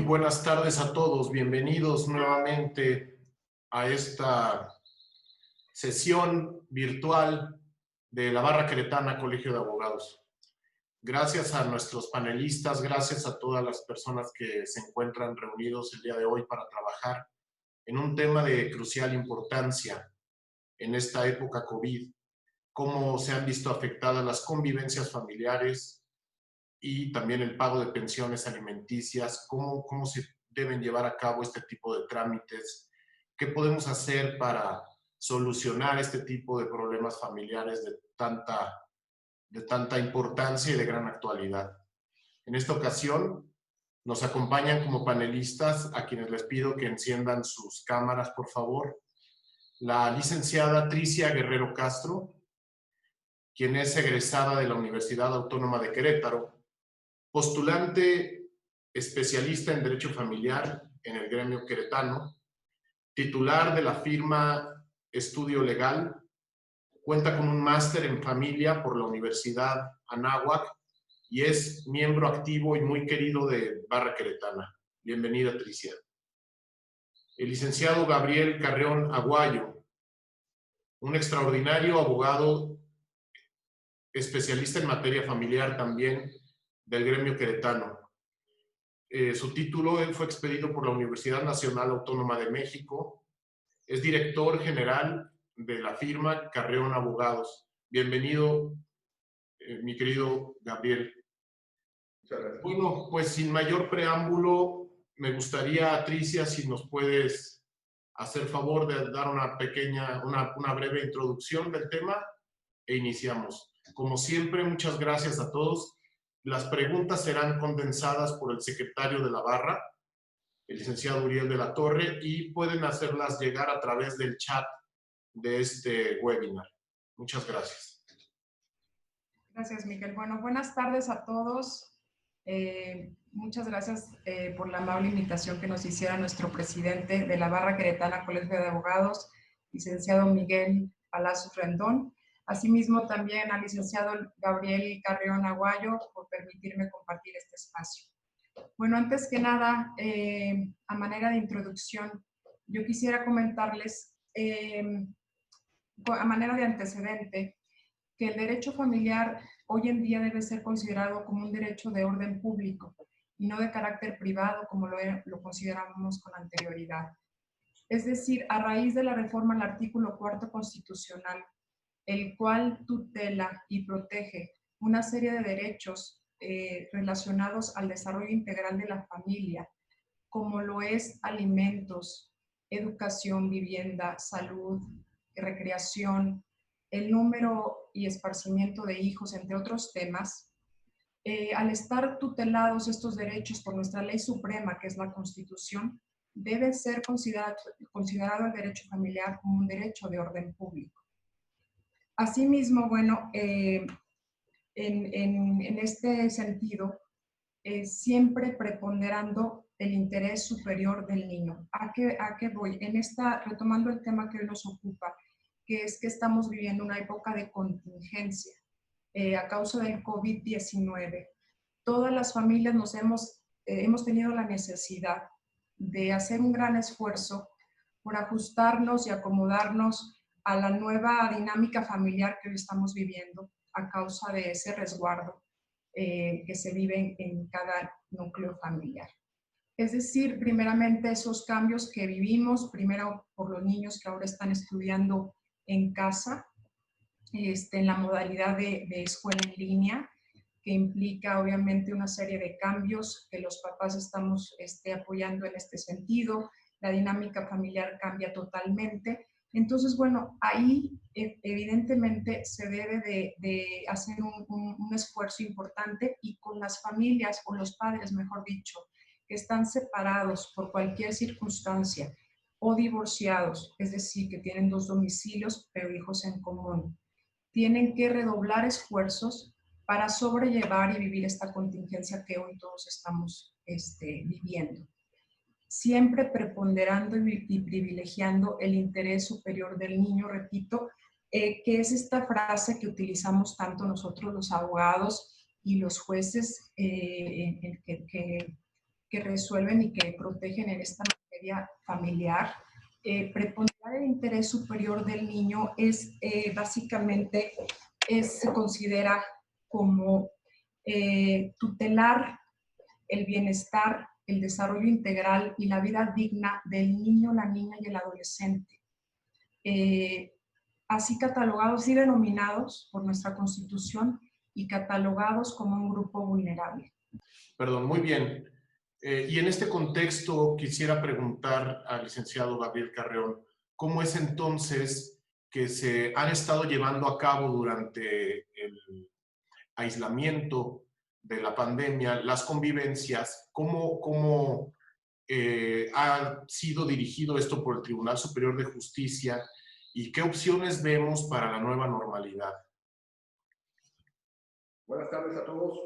buenas tardes a todos. Bienvenidos nuevamente a esta sesión virtual de la Barra Queretana Colegio de Abogados. Gracias a nuestros panelistas, gracias a todas las personas que se encuentran reunidos el día de hoy para trabajar en un tema de crucial importancia en esta época COVID, cómo se han visto afectadas las convivencias familiares y también el pago de pensiones alimenticias, cómo se deben llevar a cabo este tipo de trámites, qué podemos hacer para solucionar este tipo de problemas familiares de tanta importancia y de gran actualidad. En esta ocasión nos acompañan como panelistas, a quienes les pido que enciendan sus cámaras, por favor, la licenciada Tricia Guerrero Castro, quien es egresada de la Universidad Autónoma de Querétaro, postulante especialista en Derecho Familiar en el gremio queretano, titular de la firma Estudio Legal, cuenta con un máster en familia por la Universidad Anáhuac y es miembro activo y muy querido de Barra Queretana. Bienvenida, Tricia. El licenciado Gabriel Carreón Aguayo, un extraordinario abogado especialista en materia familiar también del gremio queretano. Su título fue expedido por la Universidad Nacional Autónoma de México. Es director general de la firma Carreón Abogados. Bienvenido, mi querido Gabriel. Muchas gracias. Bueno, pues sin mayor preámbulo, me gustaría, Tricia, si nos puedes hacer favor de dar una breve introducción del tema e iniciamos. Como siempre, muchas gracias a todos. Las preguntas serán condensadas por el secretario de la Barra, el licenciado Uriel de la Torre, y pueden hacerlas llegar a través del chat de este webinar. Muchas gracias. Gracias, Miguel. Bueno, buenas tardes a todos. Muchas gracias por la amable invitación que nos hiciera nuestro presidente de la Barra Queretana Colegio de Abogados, licenciado Miguel Palacios Rendón. Asimismo, también al licenciado Gabriel Carreón Aguayo por permitirme compartir este espacio. Bueno, antes que nada, a manera de introducción, yo quisiera comentarles, a manera de antecedente, que el derecho familiar hoy en día debe ser considerado como un derecho de orden público y no de carácter privado como lo considerábamos con anterioridad. Es decir, a raíz de la reforma al artículo 4 constitucional, el cual tutela y protege una serie de derechos relacionados al desarrollo integral de la familia, como lo es alimentos, educación, vivienda, salud, recreación, el número y esparcimiento de hijos, entre otros temas. Al estar tutelados estos derechos por nuestra ley suprema, que es la Constitución, debe ser considerado el derecho familiar como un derecho de orden público. Asimismo, bueno, en este sentido, siempre preponderando el interés superior del niño. ¿A qué voy? Retomando el tema que hoy nos ocupa, que es que estamos viviendo una época de contingencia a causa del COVID-19. Todas las familias hemos tenido la necesidad de hacer un gran esfuerzo por ajustarnos y acomodarnos a la nueva dinámica familiar que hoy estamos viviendo a causa de ese resguardo que se vive en cada núcleo familiar. Es decir, primeramente esos cambios que vivimos, primero por los niños que ahora están estudiando en casa, en la modalidad de escuela en línea, que implica obviamente una serie de cambios que los papás estamos apoyando en este sentido. La dinámica familiar cambia totalmente. Entonces, bueno, ahí evidentemente se debe de hacer un esfuerzo importante y con las familias, o los padres, mejor dicho, que están separados por cualquier circunstancia o divorciados, es decir, que tienen dos domicilios pero hijos en común, tienen que redoblar esfuerzos para sobrellevar y vivir esta contingencia que hoy todos estamos viviendo. Siempre preponderando y privilegiando el interés superior del niño, repito, que es esta frase que utilizamos tanto nosotros los abogados y los jueces que que resuelven y que protegen en esta materia familiar. Preponderar el interés superior del niño es básicamente, se considera como tutelar el bienestar, el desarrollo integral y la vida digna del niño, la niña y el adolescente. Así catalogados y denominados por nuestra Constitución y catalogados como un grupo vulnerable. Perdón, muy bien. Y en este contexto quisiera preguntar al licenciado Gabriel Carreón, ¿cómo es entonces que se han estado llevando a cabo durante el aislamiento de la pandemia las convivencias? ¿Cómo ha sido dirigido esto por el Tribunal Superior de Justicia y qué opciones vemos para la nueva normalidad? Buenas tardes a todos.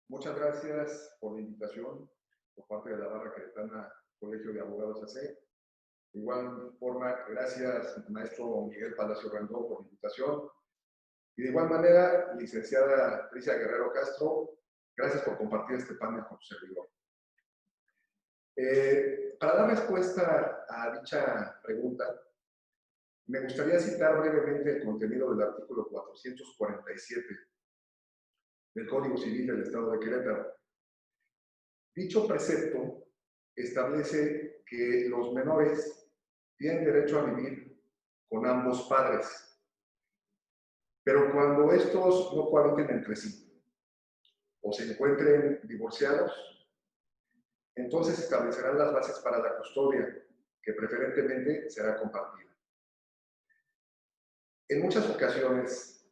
Muchas gracias por la invitación por parte de la Barra Queretana Colegio de Abogados AC. De igual forma, gracias, maestro Miguel Palacio Randón, por la invitación. Y de igual manera, licenciada Tricia Guerrero Castro, gracias por compartir este panel con su servidor. Para dar respuesta a dicha pregunta, me gustaría citar brevemente el contenido del artículo 447 del Código Civil del Estado de Querétaro. Dicho precepto establece que los menores tienen derecho a vivir con ambos padres, pero cuando estos no cohabiten entre sí o se encuentren divorciados, entonces establecerán las bases para la custodia, que preferentemente será compartida. En muchas ocasiones,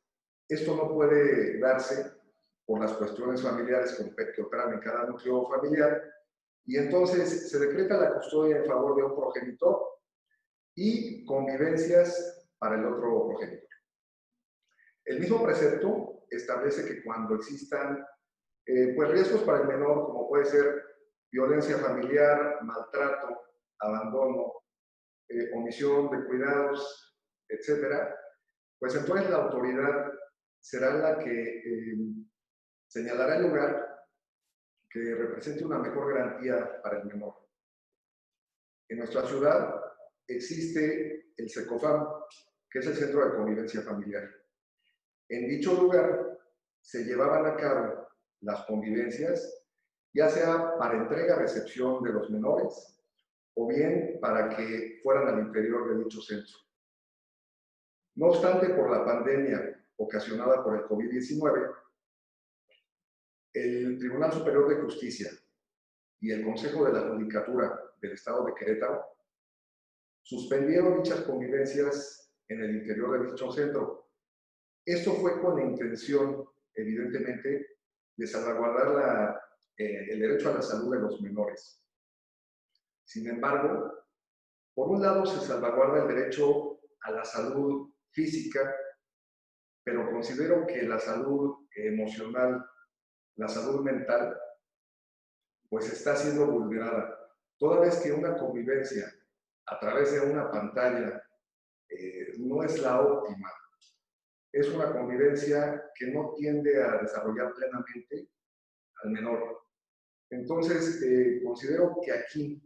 esto no puede darse por las cuestiones familiares que operan en cada núcleo familiar, y entonces se decreta la custodia en favor de un progenitor y convivencias para el otro progenitor. El mismo precepto establece que cuando existan pues riesgos para el menor, como puede ser violencia familiar, maltrato, abandono, omisión de cuidados, etc., pues entonces la autoridad será la que señalará el lugar que represente una mejor garantía para el menor. En nuestra ciudad existe el CECOFAM, que es el Centro de Convivencia Familiar. En dicho lugar se llevaban a cabo las convivencias, ya sea para entrega-recepción de los menores o bien para que fueran al interior de dicho centro. No obstante, por la pandemia ocasionada por el COVID-19, el Tribunal Superior de Justicia y el Consejo de la Judicatura del Estado de Querétaro suspendieron dichas convivencias en el interior de dicho centro. Esto fue con la intención, evidentemente, de salvaguardar el derecho a la salud de los menores. Sin embargo, por un lado se salvaguarda el derecho a la salud física, pero considero que la salud emocional, la salud mental, pues está siendo vulnerada. Toda vez que una convivencia a través de una pantalla no es la óptima, es una convivencia que no tiende a desarrollar plenamente al menor. Entonces, considero que aquí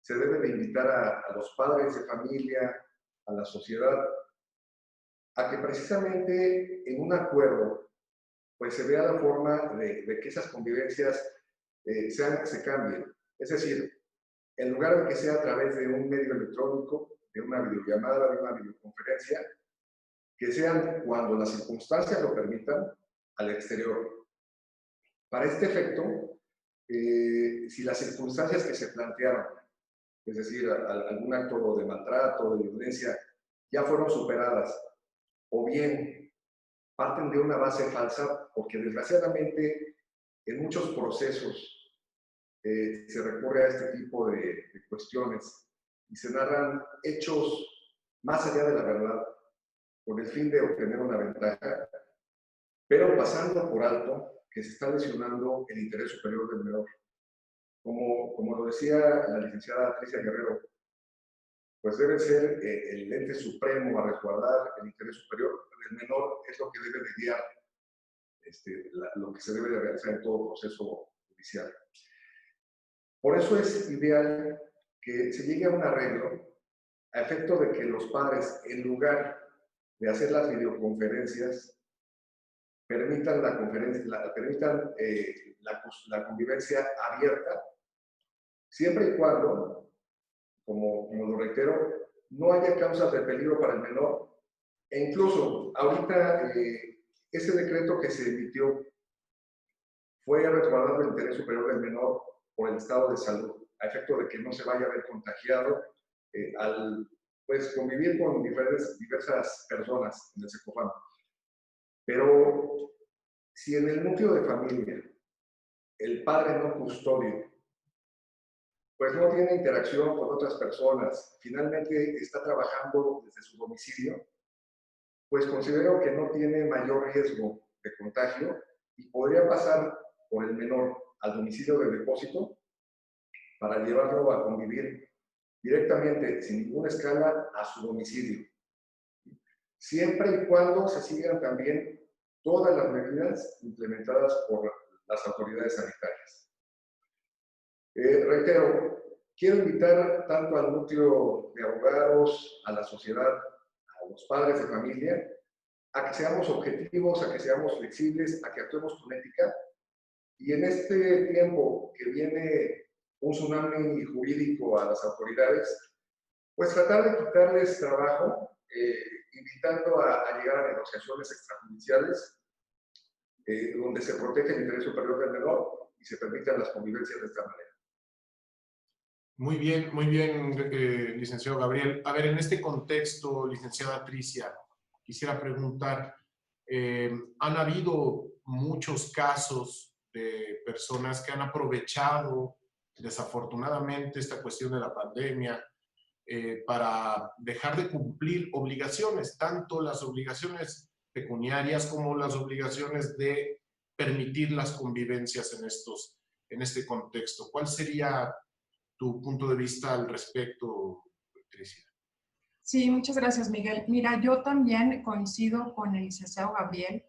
se debe de invitar a los padres de familia, a la sociedad, a que precisamente en un acuerdo, pues se vea la forma de que esas convivencias se cambien. Es decir, en lugar de que sea a través de un medio electrónico, de una videollamada, de una videoconferencia, que sean, cuando las circunstancias lo permitan, al exterior. Para este efecto, si las circunstancias que se plantearon, es decir, algún acto de maltrato, de violencia, ya fueron superadas, o bien parten de una base falsa, porque desgraciadamente en muchos procesos se recurre a este tipo de cuestiones y se narran hechos más allá de la verdad, con el fin de obtener una ventaja, pero pasando por alto que se está lesionando el interés superior del menor. Como lo decía la licenciada Tricia Guerrero, pues debe ser el ente supremo a resguardar el interés superior del menor, es lo que debe de guiar lo que se debe de realizar en todo proceso judicial. Por eso es ideal que se llegue a un arreglo a efecto de que los padres, en lugar de hacer las videoconferencias, permitan la convivencia abierta, siempre y cuando, como lo reitero, no haya causas de peligro para el menor. E incluso, ahorita, ese decreto que se emitió fue resguardando el interés superior del menor por el estado de salud, a efecto de que no se vaya a ver contagiado al pues, convivir con diversas personas en el SECOFAM. Pero si en el núcleo de familia el padre no custodio, pues no tiene interacción con otras personas, finalmente está trabajando desde su domicilio, pues considero que no tiene mayor riesgo de contagio y podría pasar por el menor al domicilio de depósito para llevarlo a convivir directamente, sin ninguna escala, a su domicilio. Siempre y cuando se sigan también todas las medidas implementadas por las autoridades sanitarias. Reitero, quiero invitar tanto al núcleo de abogados, a la sociedad, a los padres de familia, a que seamos objetivos, a que seamos flexibles, a que actuemos con ética. Y en este tiempo que viene un tsunami jurídico a las autoridades, pues tratar de quitarles trabajo, invitando a llegar a negociaciones extrajudiciales, donde se protege el interés superior del menor y se permitan las convivencias de esta manera. Muy bien, licenciado Gabriel. A ver, en este contexto, licenciada Tricia, quisiera preguntar, han habido muchos casos de personas que han aprovechado desafortunadamente esta cuestión de la pandemia para dejar de cumplir obligaciones, tanto las obligaciones pecuniarias como las obligaciones de permitir las convivencias en este contexto. ¿Cuál sería tu punto de vista al respecto, Patricia? Sí, muchas gracias, Miguel. Mira, yo también coincido con el licenciado Gabriel.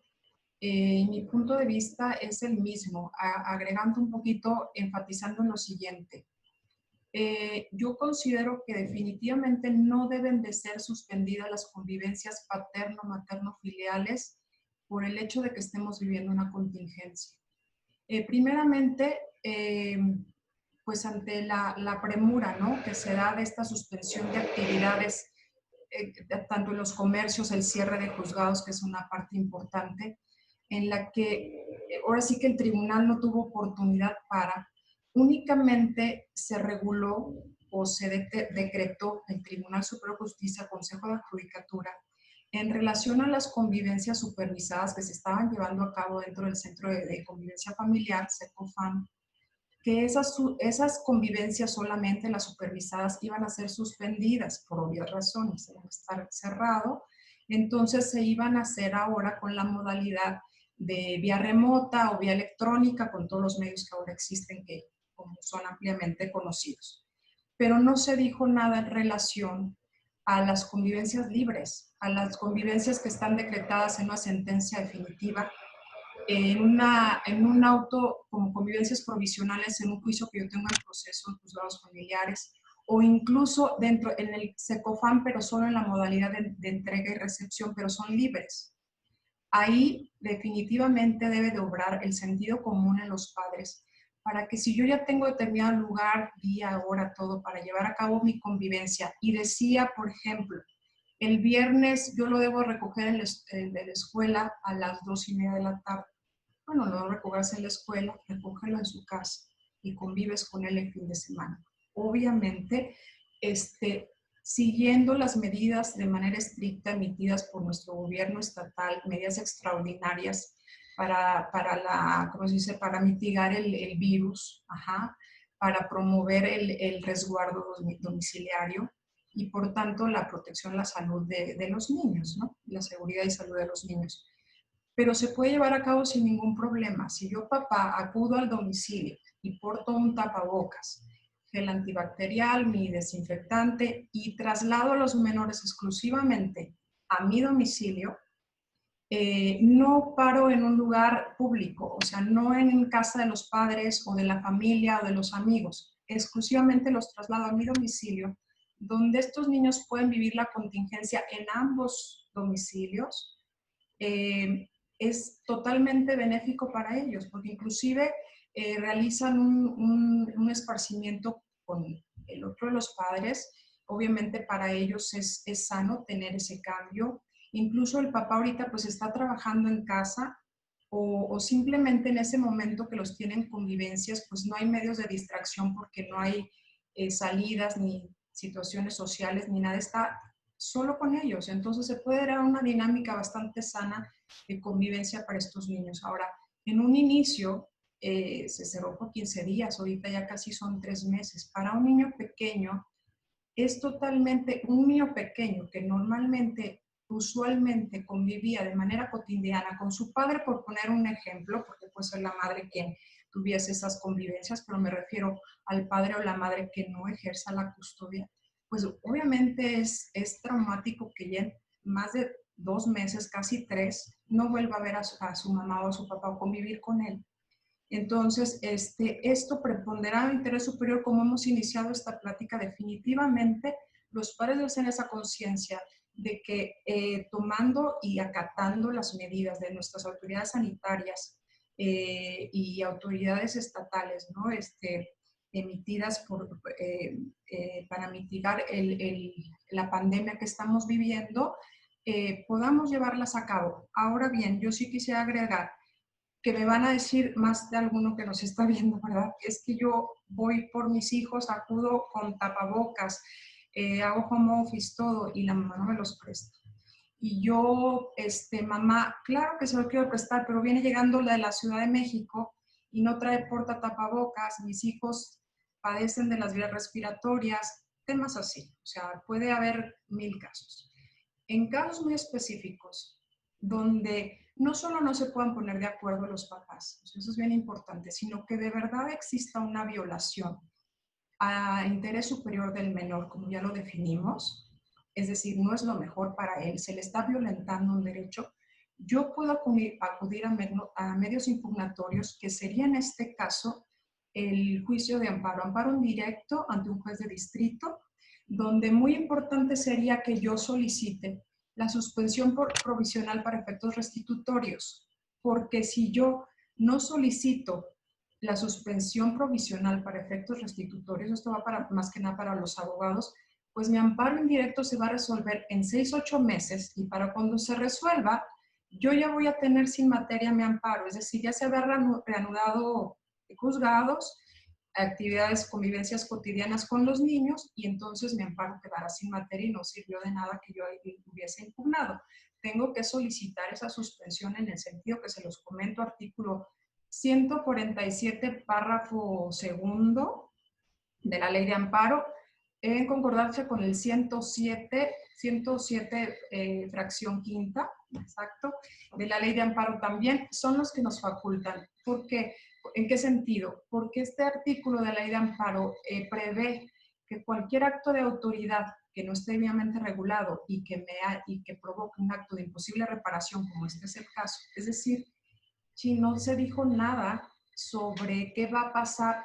Mi punto de vista es el mismo, agregando un poquito, enfatizando en lo siguiente. Yo considero que definitivamente no deben de ser suspendidas las convivencias paterno-materno-filiales por el hecho de que estemos viviendo una contingencia. Primeramente, pues ante la premura, ¿no?, que se da de esta suspensión de actividades, tanto en los comercios, el cierre de juzgados, que es una parte importante, en la que ahora sí que el tribunal no tuvo oportunidad para, únicamente se reguló o se decretó el Tribunal Superior de Justicia, Consejo de Judicatura, en relación a las convivencias supervisadas que se estaban llevando a cabo dentro del Centro de Convivencia Familiar, CECOFAM, que esas convivencias solamente las supervisadas iban a ser suspendidas por obvias razones, iban a estar cerrado, entonces se iban a hacer ahora con la modalidad de vía remota o vía electrónica, con todos los medios que ahora existen, que como son ampliamente conocidos. Pero no se dijo nada en relación a las convivencias libres, a las convivencias que están decretadas en una sentencia definitiva, en un auto como convivencias provisionales en un juicio que yo tengo en proceso en juzgados familiares, o incluso dentro en el SECOFAM, pero solo en la modalidad de entrega y recepción, pero son libres. Ahí definitivamente debe de obrar el sentido común en los padres, para que si yo ya tengo determinado lugar, día, hora, todo, para llevar a cabo mi convivencia, y decía, por ejemplo, el viernes yo lo debo recoger de la escuela a las 2:30 de la tarde. Bueno, no recogerse en la escuela, recógelo en su casa y convives con él el fin de semana. Obviamente, siguiendo las medidas de manera estricta emitidas por nuestro gobierno estatal, medidas extraordinarias ¿cómo se dice?, para mitigar el virus, para promover el resguardo domiciliario y, por tanto, la protección, la salud de los niños, ¿no?, la seguridad y salud de los niños. Pero se puede llevar a cabo sin ningún problema. Si yo, papá, acudo al domicilio y porto un tapabocas, gel antibacterial, mi desinfectante, y traslado a los menores exclusivamente a mi domicilio, no paro en un lugar público, o sea, no en casa de los padres o de la familia o de los amigos. exclusivamente los traslado a mi domicilio, donde estos niños pueden vivir la contingencia en ambos domicilios. Es totalmente benéfico para ellos, porque inclusive realizan un esparcimiento con el otro de los padres. Obviamente para ellos es sano tener ese cambio. Incluso el papá ahorita pues está trabajando en casa o simplemente en ese momento que los tienen convivencias, pues no hay medios de distracción porque no hay salidas ni situaciones sociales ni nada, está solo con ellos. Entonces se puede dar una dinámica bastante sana de convivencia para estos niños. Ahora, en un inicio se cerró por 15 días, ahorita ya casi son 3 meses. Para un niño pequeño es totalmente, un niño pequeño que normalmente, usualmente convivía de manera cotidiana con su padre, por poner un ejemplo, porque puede ser la madre quien tuviese esas convivencias, pero me refiero al padre o la madre que no ejerza la custodia, pues obviamente es traumático que ya en más de 2 meses, casi 3, no vuelva a ver a su mamá o a su papá o convivir con él. Entonces, esto prepondera el interés superior, como hemos iniciado esta plática, definitivamente los padres deben tener esa conciencia de que tomando y acatando las medidas de nuestras autoridades sanitarias y autoridades estatales, ¿no? Emitidas para mitigar la pandemia que estamos viviendo, podamos llevarlas a cabo. Ahora bien, yo sí quisiera agregar que me van a decir más de alguno que nos está viendo, ¿verdad? Es que yo voy por mis hijos, acudo con tapabocas, hago home office, todo, y la mamá no me los presta. Y yo, mamá, claro que se lo quiero prestar, pero viene llegando la de la Ciudad de México y no trae porta tapabocas, mis hijos padecen de las vías respiratorias, temas así. O sea, puede haber 1000 casos. En casos muy específicos, donde no solo no se puedan poner de acuerdo los papás, eso es bien importante, sino que de verdad exista una violación a interés superior del menor, como ya lo definimos, es decir, no es lo mejor para él, se le está violentando un derecho, yo puedo acudir a medios impugnatorios, que sería en este caso el juicio de amparo en directo ante un juez de distrito, donde muy importante sería que yo solicite la suspensión provisional para efectos restitutorios, porque si yo no solicito la suspensión provisional para efectos restitutorios, esto va para, más que nada para los abogados, pues mi amparo indirecto se va a resolver en 6 a 8 meses y para cuando se resuelva, yo ya voy a tener sin materia mi amparo, es decir, ya se habrá reanudado juzgados, actividades, convivencias cotidianas con los niños y entonces mi amparo quedará sin materia y no sirvió de nada que yo hubiese impugnado. Tengo que solicitar esa suspensión en el sentido que se los comento, artículo 147, párrafo segundo de la Ley de Amparo, en concordancia con el 107 fracción quinta, exacto, de la Ley de Amparo también, son los que nos facultan. ¿Por qué? ¿En qué sentido? Porque este artículo de la Ley de Amparo prevé que cualquier acto de autoridad que no esté debidamente regulado y que provoque un acto de imposible reparación, como este es el caso, es decir, si no se dijo nada sobre qué va a pasar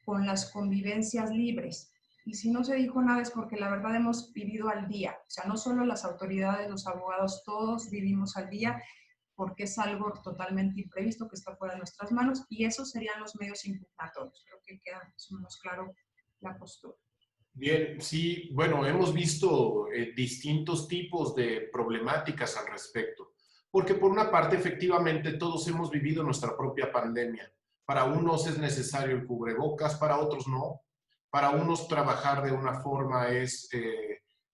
con las convivencias libres. Y si no se dijo nada es porque la verdad hemos vivido al día. O sea, no solo las autoridades, los abogados, todos vivimos al día porque es algo totalmente imprevisto que está fuera de nuestras manos y esos serían los medios impugnatorios. Creo que queda más o menos claro la postura. Bien, sí, bueno, hemos visto distintos tipos de problemáticas al respecto, porque por una parte, efectivamente, todos hemos vivido nuestra propia pandemia. Para unos es necesario el cubrebocas, para otros no. Para unos trabajar de una forma es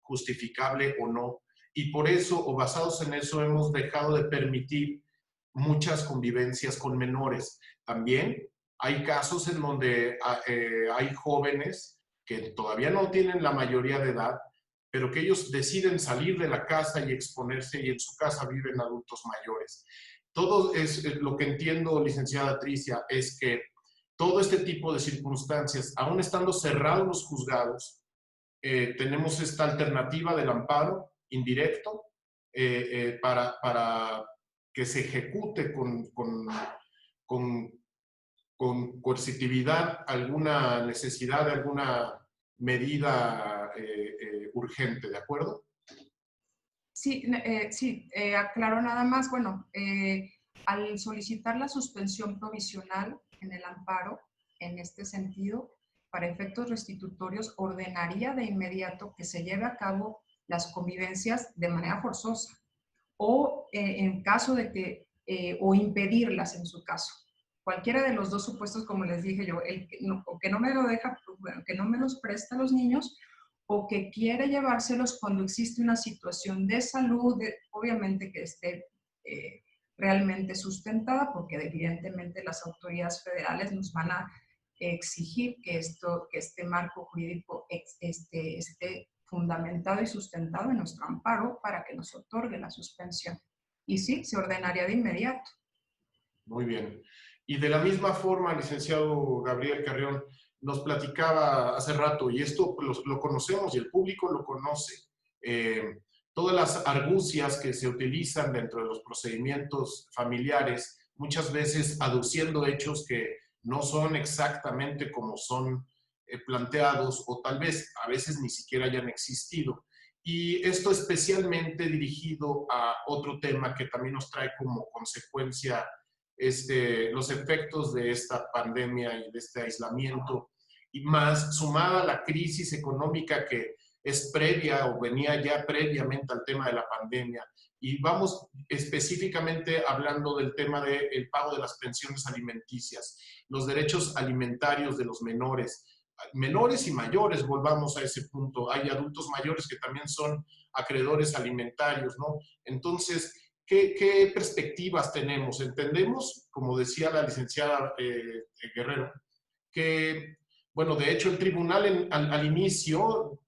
justificable o no. Y por eso, o basados en eso, hemos dejado de permitir muchas convivencias con menores. También hay casos en donde hay jóvenes que todavía no tienen la mayoría de edad, pero que ellos deciden salir de la casa y exponerse y en su casa viven adultos mayores. Todo es lo que entiendo, licenciada Tricia, es que todo este tipo de circunstancias, aún estando cerrados los juzgados, tenemos esta alternativa del amparo indirecto para que se ejecute con con coercitividad alguna necesidad de alguna medida urgente, ¿de acuerdo? Sí, aclaro nada más. Bueno, al solicitar la suspensión provisional en el amparo, en este sentido, para efectos restitutorios, ordenaría de inmediato que se lleve a cabo las convivencias de manera forzosa o en caso de que, o impedirlas en su caso. Cualquiera de los dos supuestos, como les dije yo, el que no me lo deja, bueno, que no me los presta a los niños, o que quiere llevárselos cuando existe una situación de salud, obviamente que esté realmente sustentada, porque evidentemente las autoridades federales nos van a exigir que este marco jurídico esté fundamentado y sustentado en nuestro amparo para que nos otorgue la suspensión. Y sí, se ordenaría de inmediato. Muy bien. Y de la misma forma, licenciado Gabriel Carrión, nos platicaba hace rato, y esto lo conocemos y el público lo conoce, todas las argucias que se utilizan dentro de los procedimientos familiares, muchas veces aduciendo hechos que no son exactamente como son planteados o tal vez a veces ni siquiera hayan existido. Y esto especialmente dirigido a otro tema que también nos trae como consecuencia los efectos de esta pandemia y de este aislamiento, y más sumada a la crisis económica que es previa o venía ya previamente al tema de la pandemia. Y vamos específicamente hablando del tema del pago de las pensiones alimenticias, los derechos alimentarios de los menores y mayores, volvamos a ese punto. Hay adultos mayores que también son acreedores alimentarios, ¿no? Entonces, ¿qué perspectivas tenemos? Entendemos, como decía la licenciada Guerrero, que, bueno, de hecho el tribunal al inicio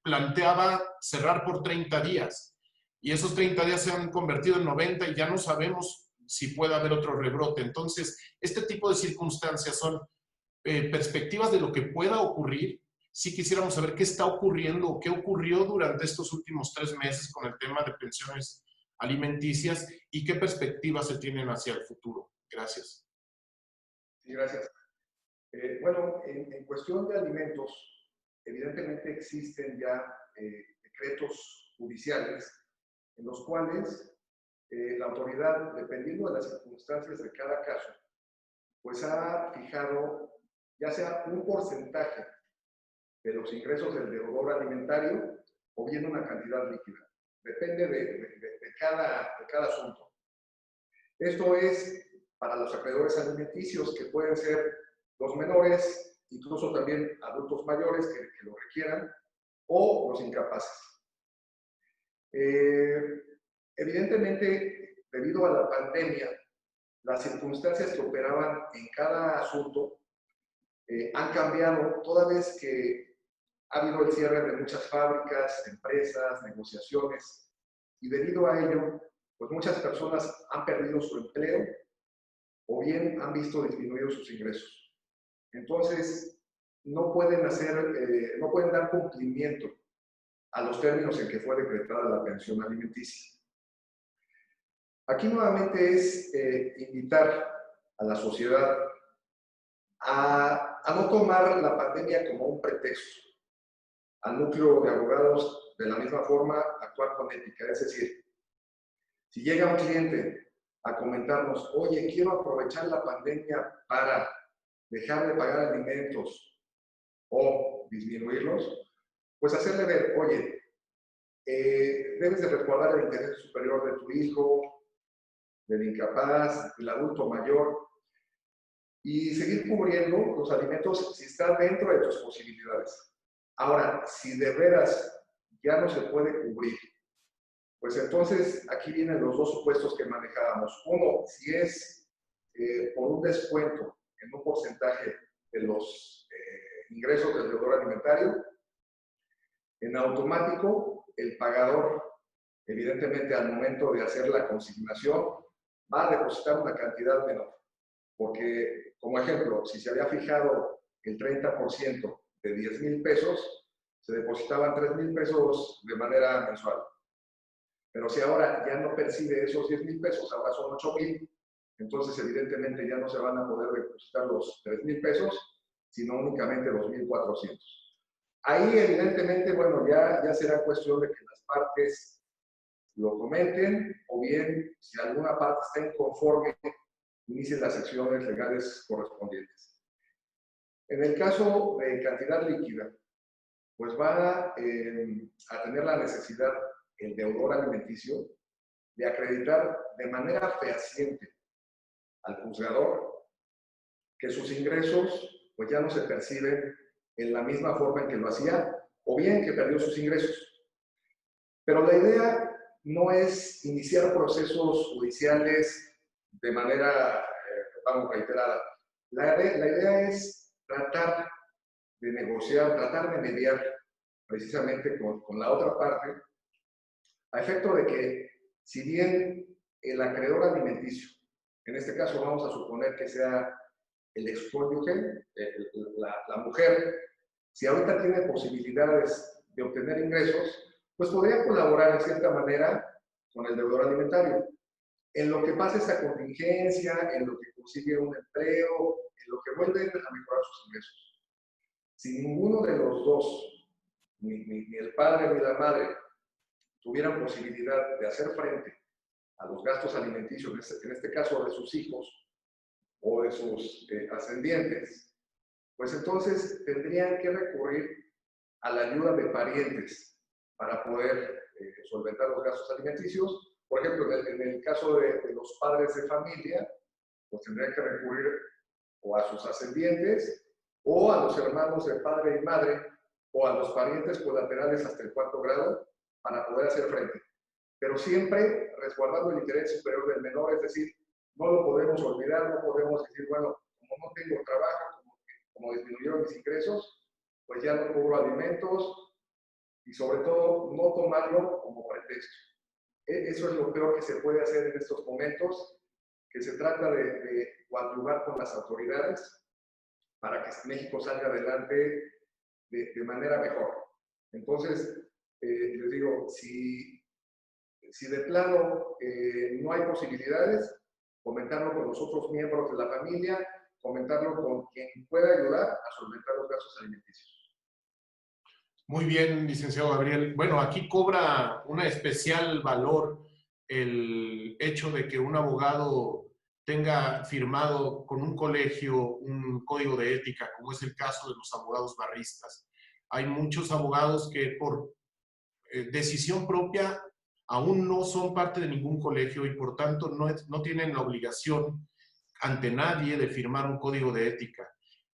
planteaba cerrar por 30 días y esos 30 días se han convertido en 90 y ya no sabemos si puede haber otro rebrote. Entonces, este tipo de circunstancias son perspectivas de lo que pueda ocurrir. Si quisiéramos saber qué está ocurriendo o qué ocurrió durante estos últimos 3 meses con el tema de pensiones alimenticias y qué perspectivas se tienen hacia el futuro. Gracias. Sí, gracias. Bueno, en cuestión de alimentos, evidentemente existen ya decretos judiciales en los cuales la autoridad, dependiendo de las circunstancias de cada caso, pues ha fijado ya sea un porcentaje de los ingresos del deudor alimentario o bien una cantidad líquida. Depende de cada asunto. Esto es para los acreedores alimenticios, que pueden ser los menores, incluso también adultos mayores que lo requieran, o los incapaces. Evidentemente, debido a la pandemia, las circunstancias que operaban en cada asunto han cambiado, toda vez que ha habido el cierre de muchas fábricas, empresas, negociaciones, y debido a ello, pues muchas personas han perdido su empleo o bien han visto disminuidos sus ingresos. Entonces, no pueden dar cumplimiento a los términos en que fue decretada la pensión alimenticia. Aquí nuevamente es invitar a la sociedad a no tomar la pandemia como un pretexto. Al núcleo de abogados, de la misma forma, actuar con ética. Es decir, si llega un cliente a comentarnos, oye, quiero aprovechar la pandemia para dejar de pagar alimentos o disminuirlos, pues hacerle ver, oye, debes de resguardar el interés superior de tu hijo, del incapaz, del adulto mayor, y seguir cubriendo los alimentos si está dentro de tus posibilidades. Ahora, si de veras ya no se puede cubrir, pues entonces aquí vienen los dos supuestos que manejábamos. Uno, si es por un descuento en un porcentaje de los ingresos del deudor alimentario, en automático el pagador, evidentemente al momento de hacer la consignación, va a depositar una cantidad menor. Porque, como ejemplo, si se había fijado el 30% de 10,000 pesos, se depositaban 3,000 pesos de manera mensual. Pero si ahora ya no percibe esos 10,000 pesos, ahora son 8,000, Entonces, evidentemente, ya no se van a poder depositar los 3,000 pesos, sino únicamente los 1,400. Ahí, evidentemente, bueno, ya será cuestión de que las partes lo comenten, o bien, si alguna parte está inconforme, inicien las acciones legales correspondientes. En el caso de cantidad líquida, pues va a tener la necesidad el deudor alimenticio de acreditar de manera fehaciente al juzgador que sus ingresos pues ya no se perciben en la misma forma en que lo hacía, o bien que perdió sus ingresos. Pero la idea no es iniciar procesos judiciales de manera, vamos, reiterada. La idea es tratar de negociar, tratar de mediar precisamente con la otra parte, a efecto de que, si bien el acreedor alimenticio, en este caso vamos a suponer que sea el excónyuge, la mujer, si ahorita tiene posibilidades de obtener ingresos, pues podría colaborar en cierta manera con el deudor alimentario. En lo que pasa esa contingencia, en lo que consigue un empleo, en lo que vuelven a mejorar sus ingresos. Si ninguno de los dos, ni el padre ni la madre, tuvieran posibilidad de hacer frente a los gastos alimenticios, en este caso de sus hijos o de sus ascendientes, pues entonces tendrían que recurrir a la ayuda de parientes para poder solventar los gastos alimenticios. Por ejemplo, en el caso de los padres de familia, pues tendrían que recurrir o a sus ascendientes o a los hermanos de padre y madre o a los parientes colaterales hasta el 4º grado para poder hacer frente. Pero siempre resguardando el interés superior del menor, es decir, no lo podemos olvidar, no podemos decir, bueno, como no tengo trabajo, como disminuyeron mis ingresos, pues ya no cobro alimentos, y sobre todo no tomarlo como pretexto. Eso es lo peor que se puede hacer en estos momentos, que se trata de coadyuvar con las autoridades para que México salga adelante de manera mejor. Entonces, les digo, si de plano no hay posibilidades, comentarlo con los otros miembros de la familia, comentarlo con quien pueda ayudar a solventar los gastos alimenticios. Muy bien, licenciado Gabriel. Bueno, aquí cobra un especial valor el hecho de que un abogado tenga firmado con un colegio un código de ética, como es el caso de los abogados barristas. Hay muchos abogados que por decisión propia aún no son parte de ningún colegio y por tanto no tienen la obligación ante nadie de firmar un código de ética.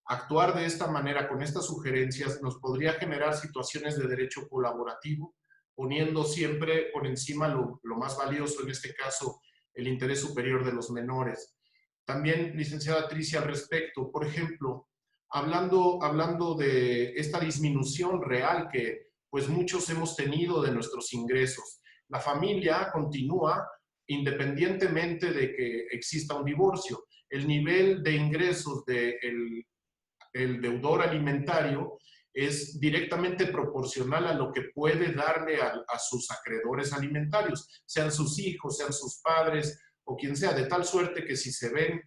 Actuar de esta manera, con estas sugerencias, nos podría generar situaciones de derecho colaborativo, poniendo siempre por encima lo más valioso, en este caso, el interés superior de los menores. También, licenciada Tricia, al respecto, por ejemplo, hablando de esta disminución real que pues muchos hemos tenido de nuestros ingresos, la familia continúa independientemente de que exista un divorcio. El nivel de ingresos del deudor alimentario es directamente proporcional a lo que puede darle a sus acreedores alimentarios, sean sus hijos, sean sus padres o quien sea, de tal suerte que si se ven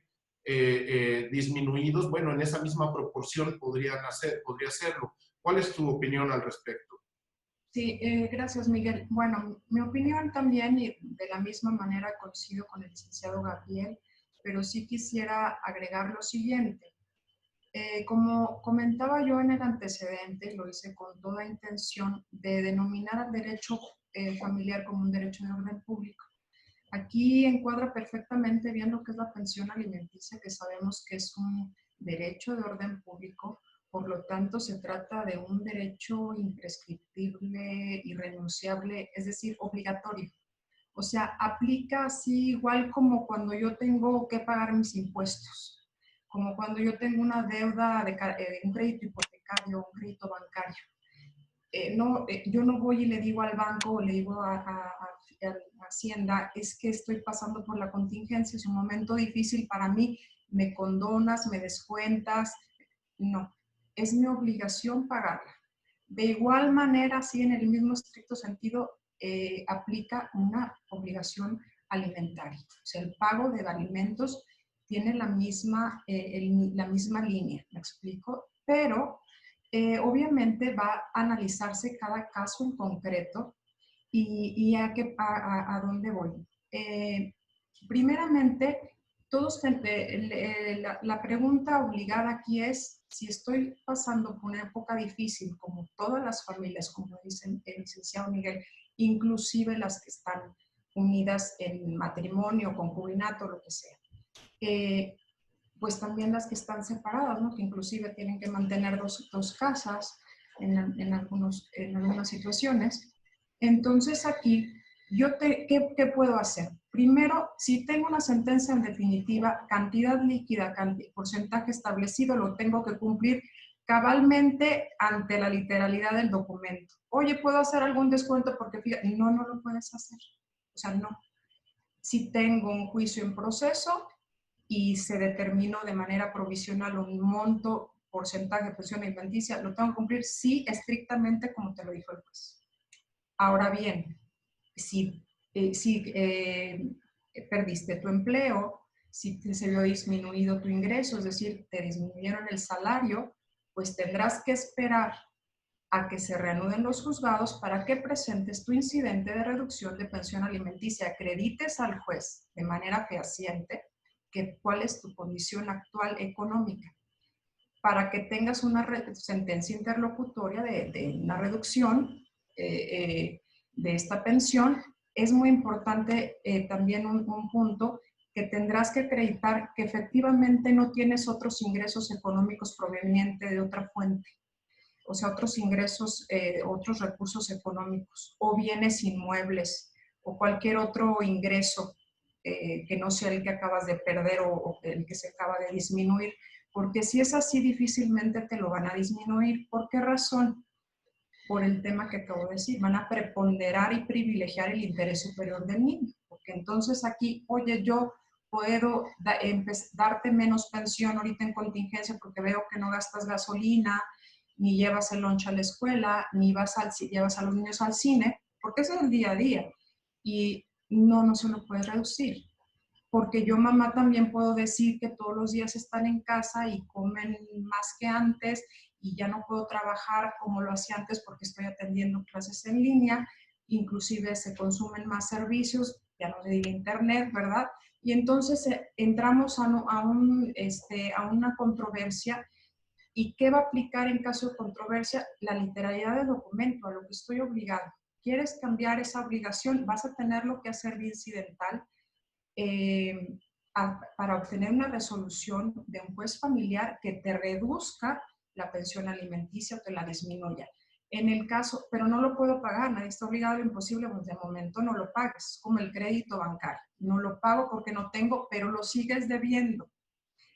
disminuidos, bueno, en esa misma proporción podría hacerlo. ¿Cuál es tu opinión al respecto? Sí, gracias, Miguel. Bueno, mi opinión también, y de la misma manera coincido con el licenciado Gabriel, pero sí quisiera agregar lo siguiente. Como comentaba yo en el antecedente, lo hice con toda intención de denominar al derecho familiar como un derecho de orden público. Aquí encuadra perfectamente bien lo que es la pensión alimenticia, que sabemos que es un derecho de orden público. Por lo tanto, se trata de un derecho imprescriptible, irrenunciable, es decir, obligatorio. O sea, aplica así igual como cuando yo tengo que pagar mis impuestos, como cuando yo tengo una deuda de un crédito hipotecario, un crédito bancario. Yo no voy y le digo al banco o le digo a Hacienda, es que estoy pasando por la contingencia, es un momento difícil para mí, me condonas, me descuentas. No, es mi obligación pagarla. De igual manera, sí, en el mismo estricto sentido, aplica una obligación alimentario. O sea, el pago de alimentos tiene la misma línea, ¿me explico? Pero obviamente va a analizarse cada caso en concreto y a dónde voy. Primeramente, la pregunta obligada aquí es si estoy pasando por una época difícil, como todas las familias, como dice el licenciado Miguel, inclusive las que están unidas en matrimonio, concubinato, lo que sea. Pues también las que están separadas, ¿no? Que inclusive tienen que mantener dos casas en algunas situaciones. Entonces aquí, ¿qué puedo hacer? Primero, si tengo una sentencia en definitiva, cantidad líquida, porcentaje establecido, lo tengo que cumplir cabalmente ante la literalidad del documento. Oye, ¿puedo hacer algún descuento? Porque fíjate, no lo puedes hacer. O sea, no. Si tengo un juicio en proceso y se determinó de manera provisional un monto, porcentaje de pensión alimenticia, lo tengo que cumplir, sí, estrictamente como te lo dijo el juez. Ahora bien, si perdiste tu empleo, si se vio disminuido tu ingreso, es decir, te disminuyeron el salario, pues tendrás que esperar a que se reanuden los juzgados para que presentes tu incidente de reducción de pensión alimenticia, acredites al juez de manera fehaciente cuál es tu condición actual económica, para que tengas una sentencia interlocutoria de una reducción de esta pensión. Es muy importante también un punto que tendrás que acreditar que efectivamente no tienes otros ingresos económicos provenientes de otra fuente, o sea, otros ingresos, otros recursos económicos, o bienes inmuebles, o cualquier otro ingreso que no sea el que acabas de perder o el que se acaba de disminuir, porque si es así, difícilmente te lo van a disminuir. ¿Por qué razón? Por el tema que acabo de decir, van a preponderar y privilegiar el interés superior del niño, porque entonces aquí, oye, yo puedo darte menos pensión ahorita en contingencia porque veo que no gastas gasolina, ni llevas el lunch a la escuela, ni llevas a los niños al cine, porque ese es el día a día. Y no se lo puedes reducir. Porque yo, mamá, también puedo decir que todos los días están en casa y comen más que antes y ya no puedo trabajar como lo hacía antes porque estoy atendiendo clases en línea, inclusive se consumen más servicios, ya no se diga internet, ¿verdad? Y entonces entramos a una controversia. ¿Y qué va a aplicar en caso de controversia? La literalidad del documento, a lo que estoy obligado. ¿Quieres cambiar esa obligación? Vas a tenerlo que hacer vía incidental para obtener una resolución de un juez familiar que te reduzca la pensión alimenticia o te la disminuya. En el caso, pero no lo puedo pagar, nadie está obligado a lo imposible, pues de momento no lo pagues, como el crédito bancario. No lo pago porque no tengo, pero lo sigues debiendo.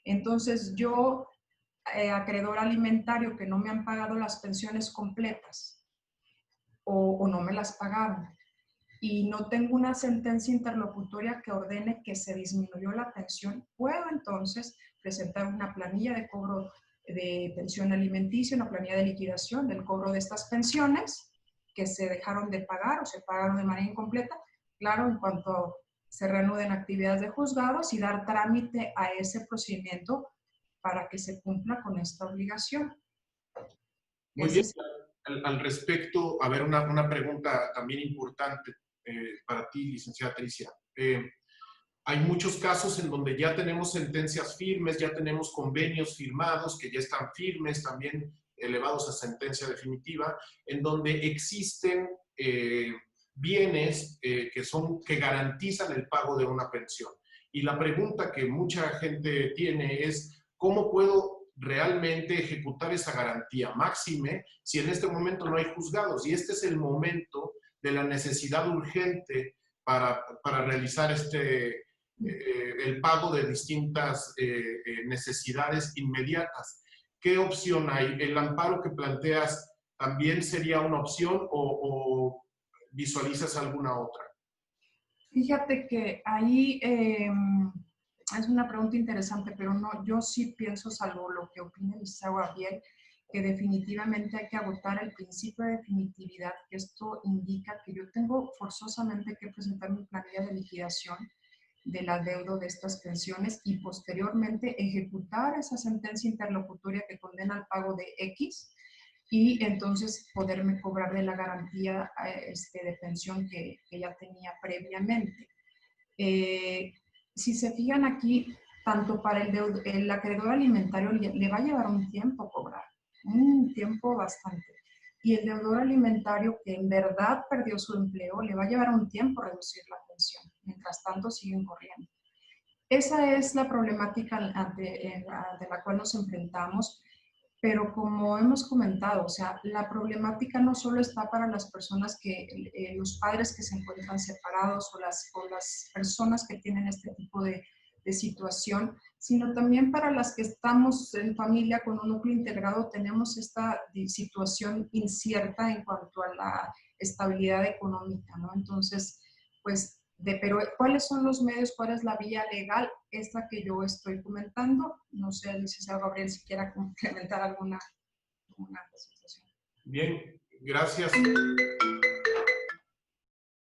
Entonces yo, acreedor alimentario, que no me han pagado las pensiones completas o no me las pagaron, y no tengo una sentencia interlocutoria que ordene que se disminuyó la pensión, puedo entonces presentar una planilla de cobro de pensión alimenticia, una planilla de liquidación del cobro de estas pensiones que se dejaron de pagar o se pagaron de manera incompleta, claro, en cuanto se reanuden actividades de juzgados, y dar trámite a ese procedimiento para que se cumpla con esta obligación. Muy bien. Al respecto, a ver, una pregunta también importante para ti, licenciada Tricia. Hay muchos casos en donde ya tenemos sentencias firmes, ya tenemos convenios firmados que ya están firmes, también elevados a sentencia definitiva, en donde existen bienes que garantizan el pago de una pensión. Y la pregunta que mucha gente tiene es, ¿cómo puedo realmente ejecutar esa garantía? Máxime si en este momento no hay juzgados, y este es el momento de la necesidad urgente para realizar el pago de distintas necesidades inmediatas. ¿Qué opción hay? ¿El amparo que planteas también sería una opción o visualizas alguna otra? Fíjate que ahí es una pregunta interesante, pero no, yo sí pienso, salvo lo que opina el licenciado Gabriel, que definitivamente hay que agotar el principio de definitividad. Esto indica que yo tengo forzosamente que presentar mi planilla de liquidación del adeudo de estas pensiones y posteriormente ejecutar esa sentencia interlocutoria que condena al pago de X y entonces poderme cobrar de la garantía de pensión que ya tenía previamente. Si se fijan aquí, tanto para el acreedor alimentario le va a llevar un tiempo cobrar, un tiempo bastante. Y el deudor alimentario que en verdad perdió su empleo, le va a llevar un tiempo reducir la pensión. Mientras tanto, siguen corriendo. Esa es la problemática ante la cual nos enfrentamos, pero como hemos comentado, o sea, la problemática no solo está para las personas los padres que se encuentran separados o las personas que tienen este tipo de situación, sino también para las que estamos en familia con un núcleo integrado, tenemos esta situación incierta en cuanto a la estabilidad económica, ¿no? Entonces, pues, pero ¿cuáles son los medios? ¿Cuál es la vía legal? Esta que yo estoy comentando. No sé, licenciado Gabriel, si quiera complementar alguna situación. Bien, gracias.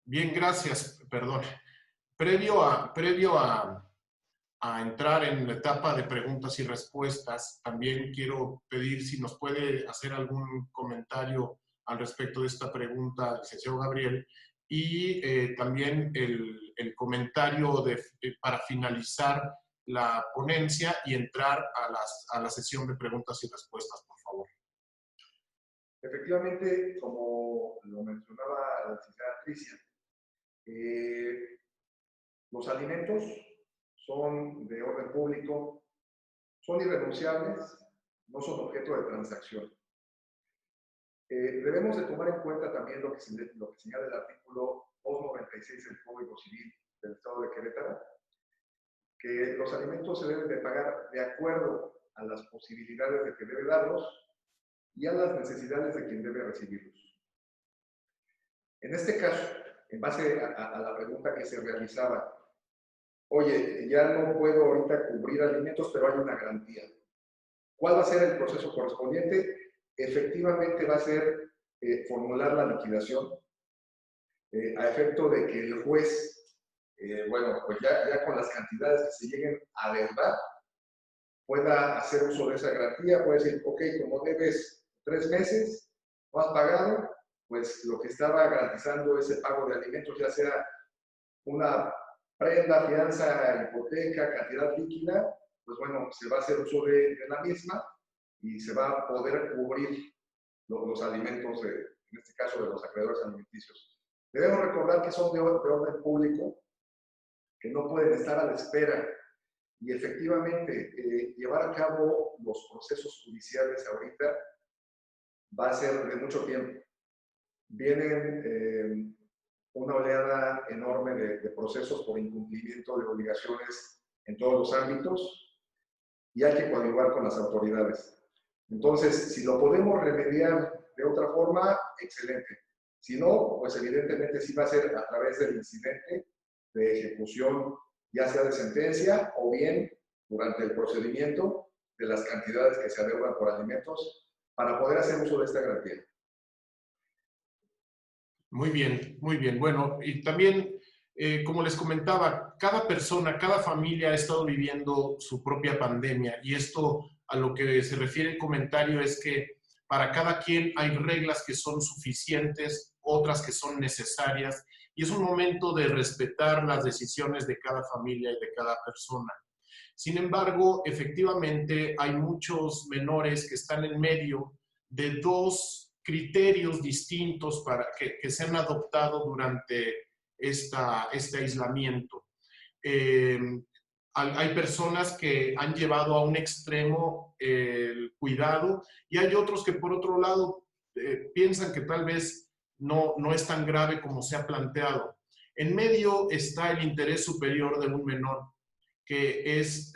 Bien, gracias. Perdón. Previo a entrar en la etapa de preguntas y respuestas, también quiero pedir si nos puede hacer algún comentario al respecto de esta pregunta, licenciado Gabriel, y también el comentario para finalizar la ponencia y entrar a la sesión de preguntas y respuestas, por favor. Efectivamente, como lo mencionaba la licenciada Tricia, los alimentos son de orden público, son irrenunciables, no son objeto de transacción. Debemos de tomar en cuenta también lo que señala el artículo 296 del Código Civil del Estado de Querétaro, que los alimentos se deben de pagar de acuerdo a las posibilidades de que debe darlos y a las necesidades de quien debe recibirlos. En este caso, en base a la pregunta que se realizaba, oye, ya no puedo ahorita cubrir alimentos, pero hay una garantía. ¿Cuál va a ser el proceso correspondiente? Efectivamente va a ser formular la liquidación a efecto de que el juez, bueno, pues ya con las cantidades que se lleguen a deudar, pueda hacer uso de esa garantía, puede decir, ok, como debes 3 meses, no has pagado, pues lo que estaba garantizando ese pago de alimentos, ya sea una prenda, fianza, hipoteca, cantidad líquida, pues bueno, se va a hacer uso de la misma y se va a poder cubrir los alimentos, en este caso de los acreedores alimenticios. Debemos recordar que son de orden público, que no pueden estar a la espera y efectivamente llevar a cabo los procesos judiciales ahorita va a ser de mucho tiempo. Vienen una oleada enorme de procesos por incumplimiento de obligaciones en todos los ámbitos y hay que coadyuvar con las autoridades. Entonces, si lo podemos remediar de otra forma, excelente. Si no, pues evidentemente sí va a ser a través del incidente de ejecución, ya sea de sentencia o bien durante el procedimiento de las cantidades que se adeudan por alimentos para poder hacer uso de esta garantía. Muy bien, muy bien. Bueno, y también, como les comentaba, cada persona, cada familia ha estado viviendo su propia pandemia y esto a lo que se refiere el comentario es que para cada quien hay reglas que son suficientes, otras que son necesarias y es un momento de respetar las decisiones de cada familia y de cada persona. Sin embargo, efectivamente hay muchos menores que están en medio de dos criterios distintos que se han adoptado durante este aislamiento. Hay personas que han llevado a un extremo el cuidado y hay otros que por otro lado piensan que tal vez no es tan grave como se ha planteado. En medio está el interés superior de un menor, que es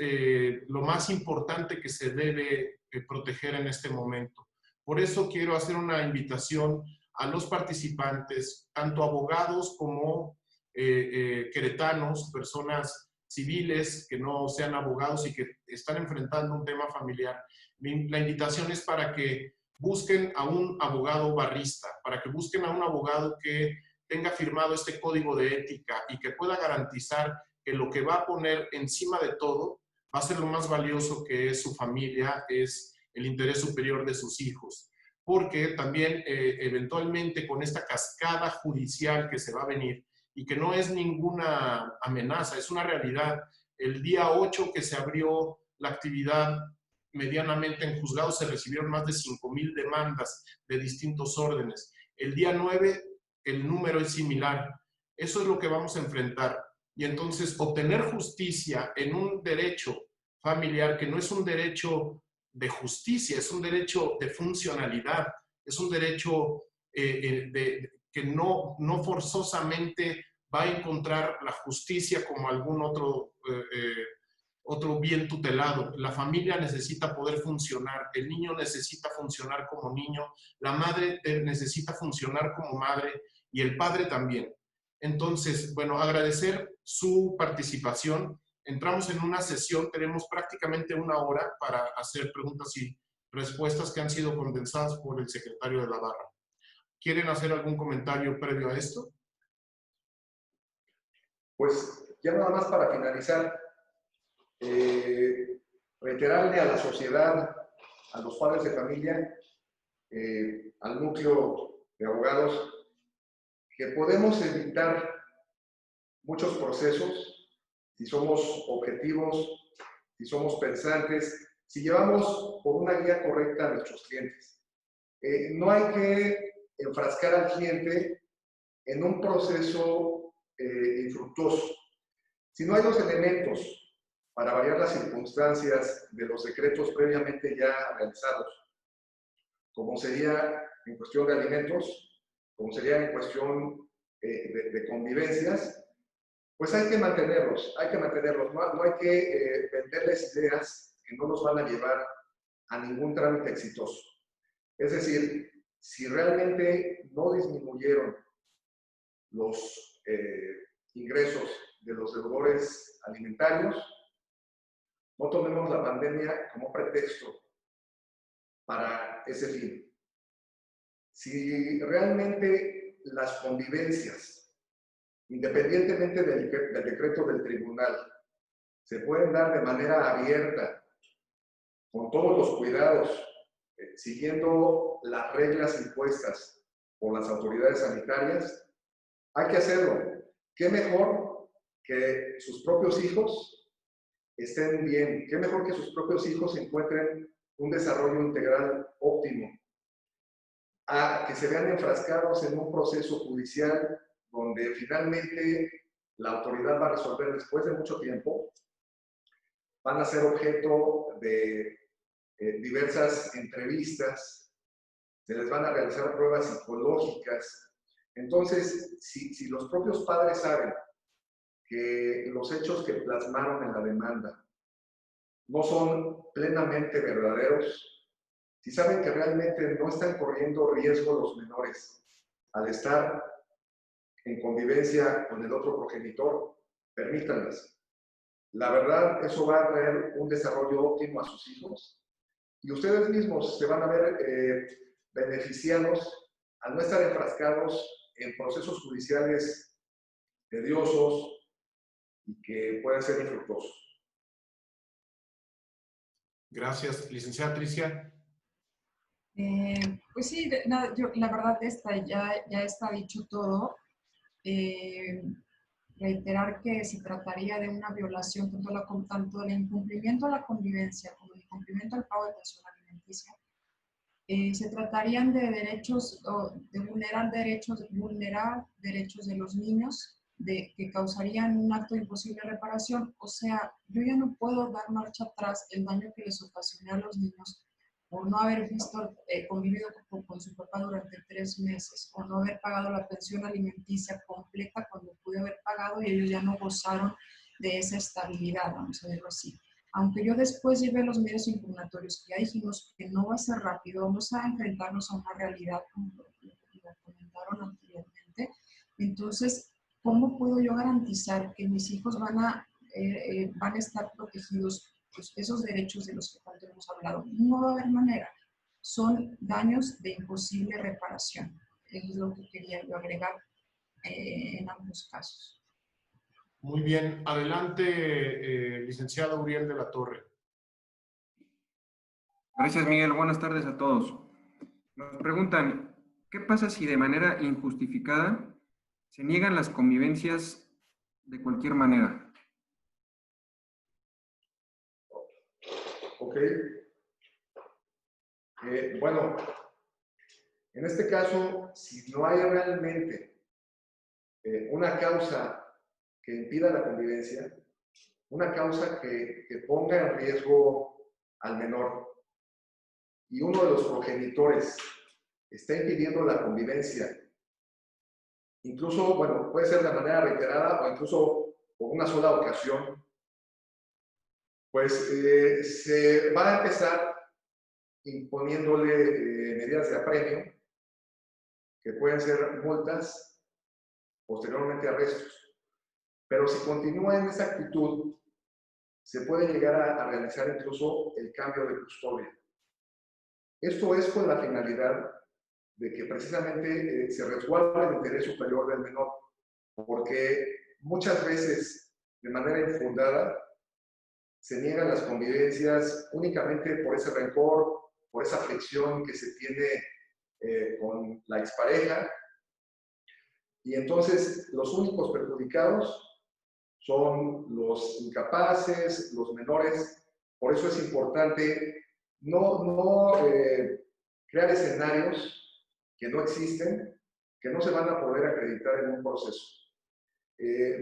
lo más importante que se debe proteger en este momento. Por eso quiero hacer una invitación a los participantes, tanto abogados como queretanos, personas civiles que no sean abogados y que están enfrentando un tema familiar, La invitación es para que busquen a un abogado barrista, para que busquen a un abogado que tenga firmado este código de ética y que pueda garantizar que lo que va a poner encima de todo va a ser lo más valioso, que es su familia, es el interés superior de sus hijos. Porque también eventualmente con esta cascada judicial que se va a venir y que no es ninguna amenaza, es una realidad. El día 8 que se abrió la actividad medianamente en juzgados, se recibieron más de 5,000 demandas de distintos órdenes. El día 9 el número es similar. Eso es lo que vamos a enfrentar. Y entonces obtener justicia en un derecho familiar que no es un derecho de justicia, es un derecho de funcionalidad, es un derecho que no forzosamente va a encontrar la justicia como algún otro bien tutelado. La familia necesita poder funcionar, el niño necesita funcionar como niño, la madre necesita funcionar como madre y el padre también. Entonces, bueno, agradecer su participación. Entramos en una sesión, tenemos prácticamente 1 hora para hacer preguntas y respuestas que han sido condensadas por el secretario de la Barra. ¿Quieren hacer algún comentario previo a esto? Pues ya nada más para finalizar, reiterarle a la sociedad, a los padres de familia, al núcleo de abogados, que podemos evitar muchos procesos si somos objetivos, si somos pensantes, si llevamos por una guía correcta a nuestros clientes. No hay que enfrascar al cliente en un proceso infructuoso. Si no hay los elementos para variar las circunstancias de los decretos previamente ya realizados, como sería en cuestión de alimentos, como sería en cuestión de convivencias, pues hay que mantenerlos, no hay que venderles ideas que no nos van a llevar a ningún trámite exitoso. Es decir, si realmente no disminuyeron los ingresos de los deudores alimentarios, no tomemos la pandemia como pretexto para ese fin. Si realmente las convivencias, independientemente del decreto del tribunal, se pueden dar de manera abierta, con todos los cuidados, siguiendo las reglas impuestas por las autoridades sanitarias, hay que hacerlo. ¿Qué mejor que sus propios hijos estén bien? ¿Qué mejor que sus propios hijos encuentren un desarrollo integral óptimo? A que se vean enfrascados en un proceso judicial donde finalmente la autoridad va a resolver después de mucho tiempo, van a ser objeto de diversas entrevistas, se les van a realizar pruebas psicológicas. Entonces, si los propios padres saben que los hechos que plasmaron en la demanda no son plenamente verdaderos, si saben que realmente no están corriendo riesgo los menores al estar en convivencia con el otro progenitor, permítanlas. La verdad, eso va a traer un desarrollo óptimo a sus hijos y ustedes mismos se van a ver beneficiados al no estar enfrascados en procesos judiciales tediosos y que pueden ser infructuosos. Gracias. Licenciada Tricia. Pues sí, la verdad ya está dicho todo. Reiterar que se trataría de una violación tanto del incumplimiento a la convivencia como del incumplimiento al pago de pensión alimenticia. Se tratarían de derechos, de vulnerar derechos de los niños, que causarían un acto de imposible reparación. O sea, yo ya no puedo dar marcha atrás el daño que les ocasioné a los niños por no haber convivido con su papá durante 3 meses, o no haber pagado la pensión alimenticia completa cuando pude haber pagado y ellos ya no gozaron de esa estabilidad, vamos a verlo así. Aunque yo después llevé los medios impugnatorios, que ya dijimos que no va a ser rápido, vamos a enfrentarnos a una realidad, como lo comentaron anteriormente. Entonces, ¿cómo puedo yo garantizar que mis hijos van a estar protegidos, pues, esos derechos de los que tanto hemos hablado. No va a haber manera. Son daños de imposible reparación. Eso es lo que quería yo agregar en ambos casos. Muy bien. Adelante, licenciado Uriel de la Torre. Gracias, Miguel. Buenas tardes a todos. Nos preguntan, ¿qué pasa si de manera injustificada se niegan las convivencias de cualquier manera? Ok. Bueno, en este caso, si no hay realmente una causa que impida la convivencia, una causa que ponga en riesgo al menor, y uno de los progenitores está impidiendo la convivencia, incluso, bueno, puede ser de manera reiterada o incluso por una sola ocasión, pues se va a empezar imponiéndole medidas de apremio, que pueden ser multas, posteriormente arrestos. Pero si continúa en esa actitud, se puede llegar a realizar incluso el cambio de custodia. Esto es con la finalidad de que precisamente se resguarde el interés superior del menor, porque muchas veces, de manera infundada, se niegan las convivencias únicamente por ese rencor, por esa aflicción que se tiene con la expareja, y entonces los únicos perjudicados son los incapaces, los menores. Por eso es importante no crear escenarios que no existen, que no se van a poder acreditar en un proceso.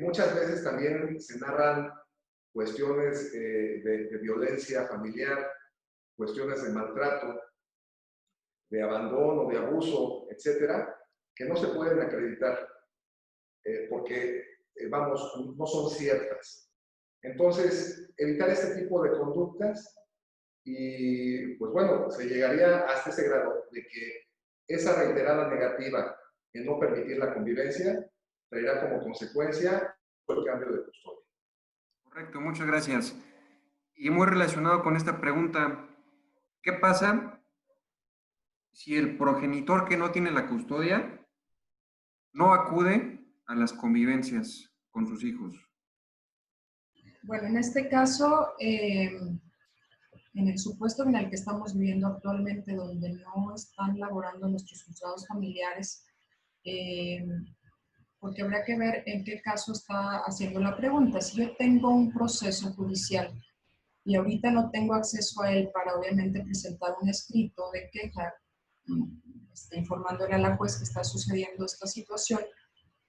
Muchas veces también se narran cuestiones de violencia familiar, cuestiones de maltrato, de abandono, de abuso, etcétera, que no se pueden acreditar porque, vamos, no son ciertas. Entonces, evitar este tipo de conductas y, pues bueno, se llegaría hasta ese grado de que esa reiterada negativa en no permitir la convivencia traerá como consecuencia el cambio de custodia. Correcto, muchas gracias. Y muy relacionado con esta pregunta, ¿qué pasa si el progenitor que no tiene la custodia no acude a las convivencias con sus hijos? Bueno, en este caso, en el supuesto en el que estamos viviendo actualmente, donde no están laborando nuestros juzgados familiares, porque habrá que ver en qué caso está haciendo la pregunta. Si yo tengo un proceso judicial y ahorita no tengo acceso a él para obviamente presentar un escrito de queja, informándole a la juez que está sucediendo esta situación,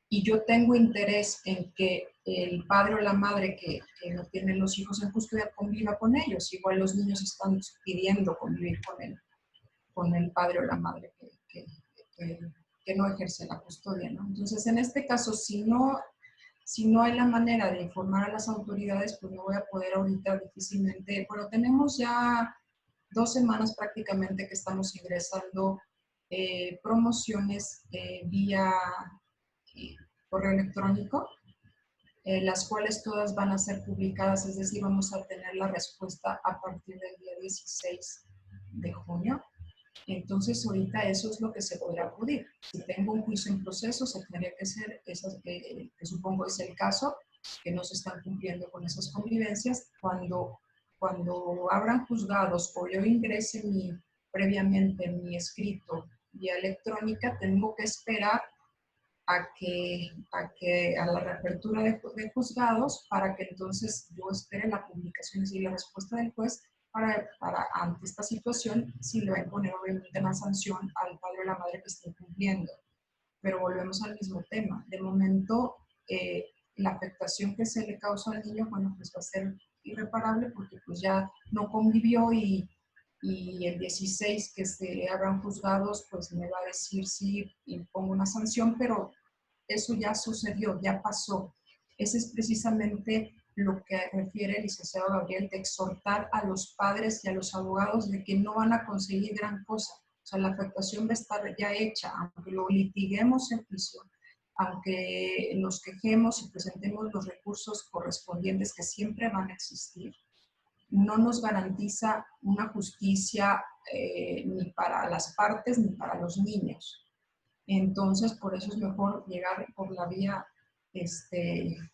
y yo tengo interés en que el padre o la madre que no tienen los hijos en custodia conviva con ellos. Igual los niños están pidiendo convivir con el padre o la madre que no ejerce la custodia, ¿no? Entonces, en este caso, si no hay la manera de informar a las autoridades, pues no voy a poder ahorita difícilmente. Bueno, tenemos ya 2 semanas prácticamente que estamos ingresando promociones vía correo electrónico, las cuales todas van a ser publicadas, es decir, vamos a tener la respuesta a partir del día 16 de junio. Entonces, ahorita eso es lo que se podrá acudir. Si tengo un juicio en proceso, se tendría que ser, que supongo es el caso, que no se están cumpliendo con esas convivencias. Cuando abran juzgados o yo ingrese previamente mi escrito vía electrónica, tengo que esperar a la reapertura de juzgados para que entonces yo espere la publicación y la respuesta del juez para ante esta situación, si le va a imponer obviamente una sanción al padre o la madre que esté incumpliendo. Pero volvemos al mismo tema. De momento, la afectación que se le causa al niño, bueno, pues va a ser irreparable porque pues ya no convivió y el 16 que se hagan juzgados, pues me va a decir si impongo una sanción, pero eso ya sucedió, ya pasó. Ese es precisamente lo que refiere el licenciado Gabriel, de exhortar a los padres y a los abogados de que no van a conseguir gran cosa. O sea, la afectación va a estar ya hecha, aunque lo litiguemos en juicio, aunque nos quejemos y presentemos los recursos correspondientes que siempre van a existir. no nos garantiza una justicia ni para las partes ni para los niños. Entonces, por eso es mejor llegar por la vía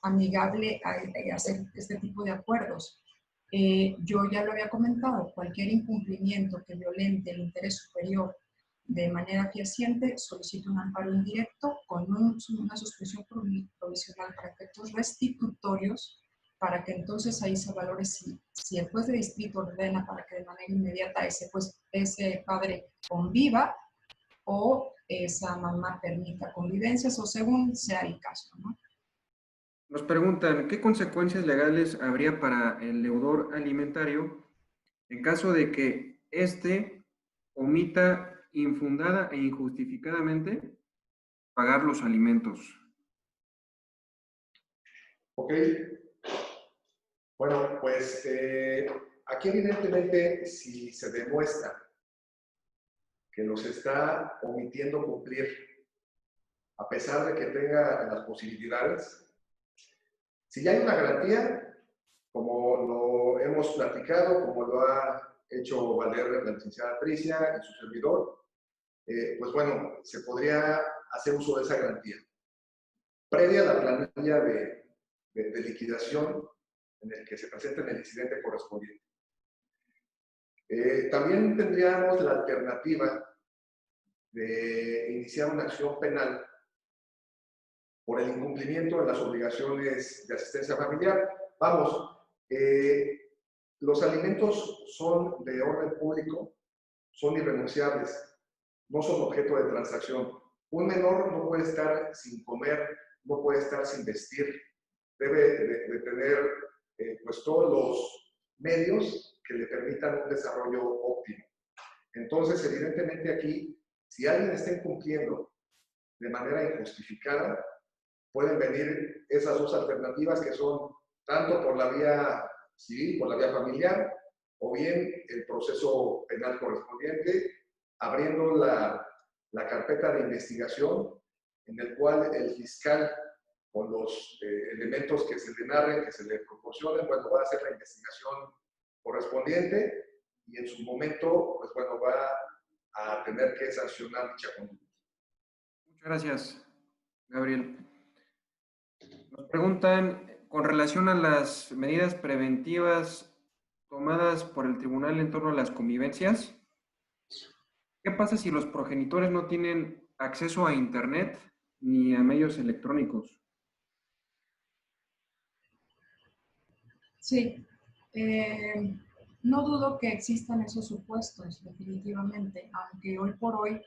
amigable a hacer este tipo de acuerdos. Yo ya lo había comentado, cualquier incumplimiento que violente el interés superior de manera fehaciente solicita un amparo indirecto con una suspensión provisional para efectos restitutorios, para que entonces ahí se valore si el juez de distrito ordena para que de manera inmediata ese padre conviva o esa mamá permita convivencias o según sea el caso, ¿no? Nos preguntan, ¿qué consecuencias legales habría para el deudor alimentario en caso de que éste omita infundada e injustificadamente pagar los alimentos? Ok. Bueno, pues aquí evidentemente si se demuestra que los está omitiendo cumplir, a pesar de que tenga las posibilidades, si ya hay una garantía, como lo hemos platicado, como lo ha hecho valer la licenciada Tricia y su servidor, pues bueno, se podría hacer uso de esa garantía. Previa a la planilla de liquidación en el que se presente el incidente correspondiente. También tendríamos la alternativa de iniciar una acción penal por el incumplimiento de las obligaciones de asistencia familiar. Vamos, los alimentos son de orden público, son irrenunciables, no son objeto de transacción. Un menor no puede estar sin comer, no puede estar sin vestir, debe de tener pues todos los medios que le permitan un desarrollo óptimo. Entonces, evidentemente aquí, si alguien está incumpliendo de manera injustificada, pueden venir esas dos alternativas que son tanto por la vía civil, por la vía familiar, o bien el proceso penal correspondiente, abriendo la carpeta de investigación en el cual el fiscal, con los elementos que se le narren, que se le proporcionen, bueno, va a hacer la investigación correspondiente y en su momento, pues bueno, va a tener que sancionar dicha conducta. Muchas gracias, Gabriel. Nos preguntan, con relación a las medidas preventivas tomadas por el tribunal en torno a las convivencias, ¿qué pasa si los progenitores no tienen acceso a Internet ni a medios electrónicos? Sí, no dudo que existan esos supuestos, definitivamente, aunque hoy por hoy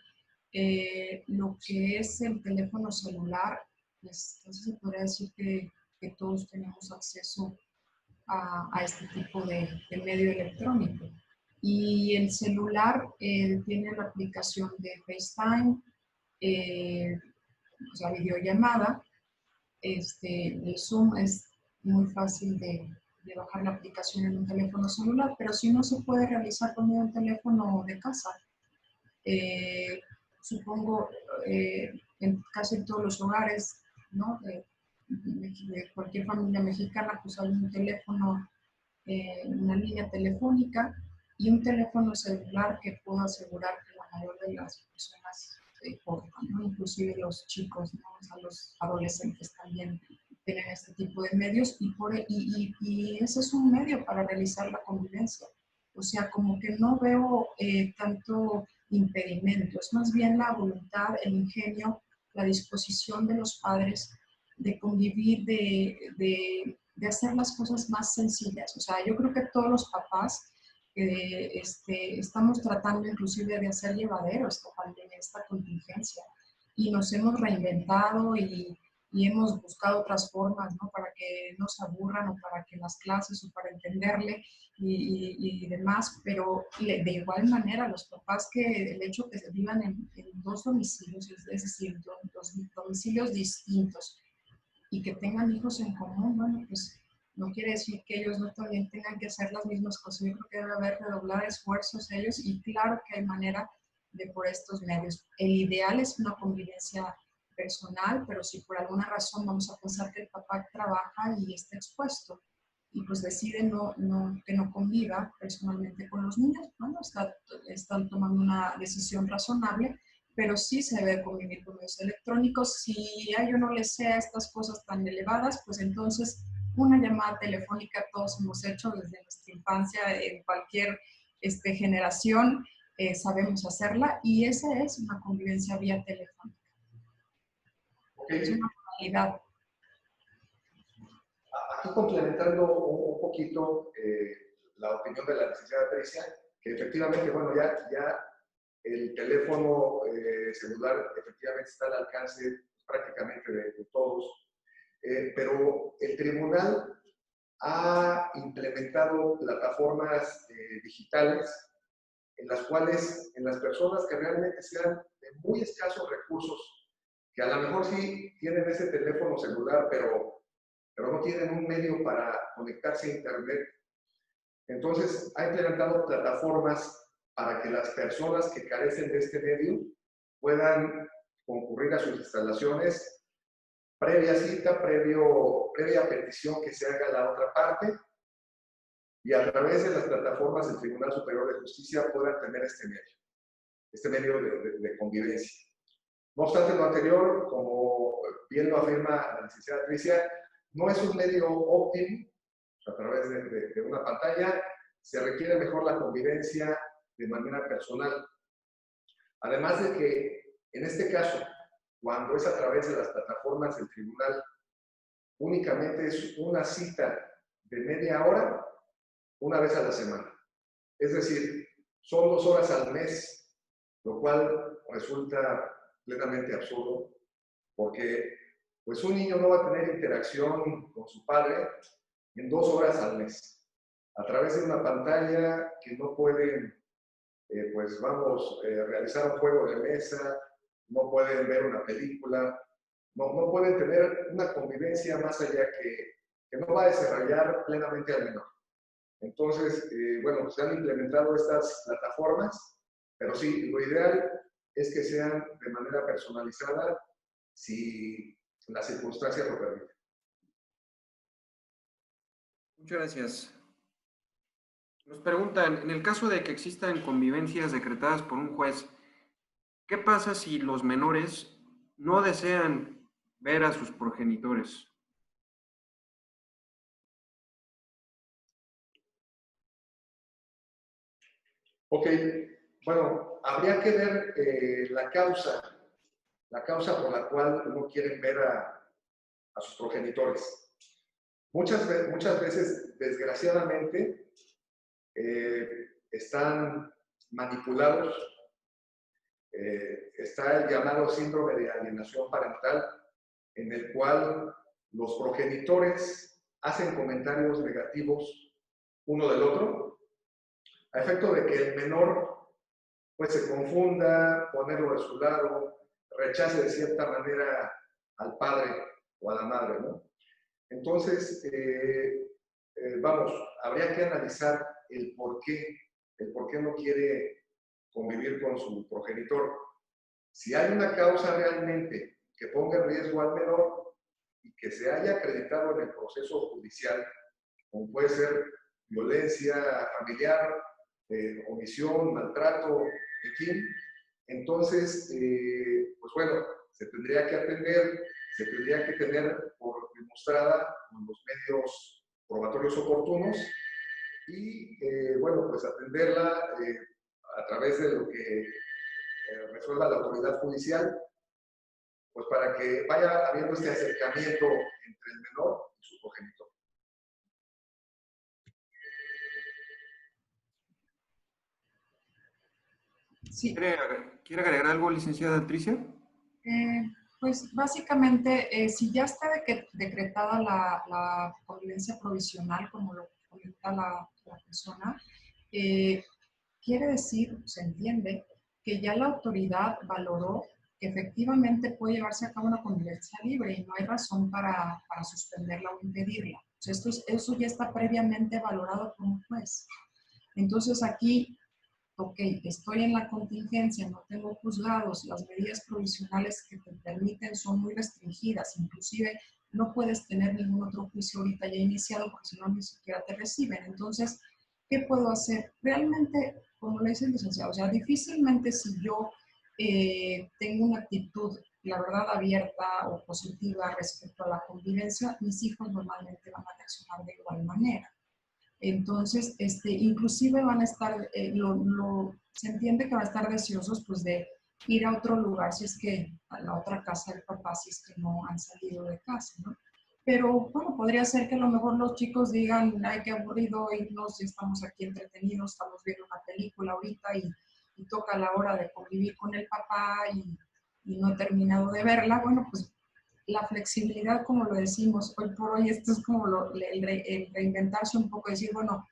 lo que es el teléfono celular, pues entonces se podría decir que todos tenemos acceso a este tipo de medio electrónico. Y el celular tiene la aplicación de FaceTime, o sea, videollamada. El Zoom es muy fácil de bajar la aplicación en un teléfono celular, pero si no se puede realizar con un teléfono de casa. Supongo en casi todos los hogares, ¿no? De cualquier familia mexicana, pues hay un teléfono, una línea telefónica y un teléfono celular que puedo asegurar que la mayor de las personas portan, ¿no? Inclusive los chicos, ¿no? O sea, los adolescentes también tienen este tipo de medios y ese es un medio para realizar la convivencia. O sea, como que no veo tanto impedimento, es más bien la voluntad, el ingenio, la disposición de los padres de convivir, de hacer las cosas más sencillas. O sea, yo creo que todos los papás estamos tratando inclusive de hacer llevadero esta pandemia, esta contingencia, y nos hemos reinventado y hemos buscado otras formas, ¿no? Para que no se aburran o para que las clases o para entenderle y demás, pero de igual manera los papás que el hecho que vivan en dos domicilios, es decir, dos domicilios distintos y que tengan hijos en común, bueno, pues no quiere decir que ellos no también tengan que hacer las mismas cosas. Yo creo que debe haber redoblar esfuerzos ellos y claro que hay manera de por estos medios. El ideal es una convivencia personal, pero si por alguna razón vamos a pensar que el papá trabaja y está expuesto y pues decide que no conviva personalmente con los niños. Bueno, están tomando una decisión razonable, pero sí se debe convivir con medios electrónicos. Si a ellos no les sea estas cosas tan elevadas, pues entonces una llamada telefónica todos hemos hecho desde nuestra infancia, en cualquier generación sabemos hacerla, y esa es una convivencia vía telefónica. Okay. Es una modalidad. Aquí complementando un poquito la opinión de la licenciada Tricia, que efectivamente, bueno, ya el teléfono celular efectivamente está al alcance prácticamente de todos, pero el tribunal ha implementado plataformas digitales en las cuales en las personas que realmente sean de muy escasos recursos, que a lo mejor sí tienen ese teléfono celular, pero no tienen un medio para conectarse a Internet. Entonces, ha implementado plataformas para que las personas que carecen de este medio puedan concurrir a sus instalaciones previa cita, previa petición que se haga a la otra parte, y a través de las plataformas del Tribunal Superior de Justicia puedan tener este medio de convivencia. No obstante lo anterior, como bien lo afirma la licenciada Tricia, no es un medio óptimo. A través de una pantalla se requiere mejor la convivencia de manera personal. Además de que, en este caso, cuando es a través de las plataformas del tribunal, únicamente es una cita de media hora, una vez a la semana. Es decir, son 2 horas al mes, lo cual resulta plenamente absurdo, porque pues un niño no va a tener interacción con su padre en 2 horas al mes, a través de una pantalla que no pueden, realizar un juego de mesa, no pueden ver una película, no pueden tener una convivencia más allá que no va a desarrollar plenamente al menor. Entonces, se han implementado estas plataformas, pero sí, lo ideal es que sean de manera personalizada si las circunstancias lo permiten. Muchas gracias. Nos preguntan, en el caso de que existan convivencias decretadas por un juez, ¿qué pasa si los menores no desean ver a sus progenitores? Ok, bueno, habría que ver la causa por la cual no quieren ver a sus progenitores. Muchas veces, desgraciadamente, están manipulados. Está el llamado síndrome de alienación parental, en el cual los progenitores hacen comentarios negativos uno del otro, a efecto de que el menor pues se confunda, ponerlo de su lado, rechace de cierta manera al padre o a la madre, ¿no? Entonces, habría que analizar el por qué no quiere convivir con su progenitor. Si hay una causa realmente que ponga en riesgo al menor y que se haya acreditado en el proceso judicial, como puede ser violencia familiar, omisión, maltrato, en fin, entonces, se tendría que atender, se tendría que tener por demostrada con los medios probatorios oportunos y, atenderla a través de lo que resuelva la autoridad judicial, pues para que vaya habiendo este acercamiento entre el menor y su progenitor. Sí. ¿Quiere agregar algo, licenciada Tricia? Pues básicamente, si ya está decretada la convivencia provisional, como lo comenta la persona, quiere decir, se entiende, que ya la autoridad valoró que efectivamente puede llevarse a cabo una convivencia libre y no hay razón para suspenderla o impedirla. O sea, eso ya está previamente valorado por un juez. Entonces aquí, ok, estoy en la contingencia, no tengo juzgados, las medidas provisionales que te permiten son muy restringidas, inclusive no puedes tener ningún otro juicio ahorita ya iniciado porque si no ni siquiera te reciben. Entonces, ¿qué puedo hacer? Realmente, como le dice el licenciado, o sea, difícilmente si yo tengo una actitud, la verdad, abierta o positiva respecto a la convivencia, mis hijos normalmente van a reaccionar de igual manera. Entonces, inclusive van a estar, se entiende que van a estar deseosos pues de ir a otro lugar, si es que a la otra casa del papá, si es que no han salido de casa, ¿no? Pero bueno, podría ser que a lo mejor los chicos digan, ay, qué aburrido irnos, estamos aquí entretenidos, estamos viendo una película ahorita y toca la hora de convivir con el papá y no he terminado de verla. Bueno, pues la flexibilidad, como lo decimos, hoy por hoy esto es como el reinventarse un poco, decir, bueno,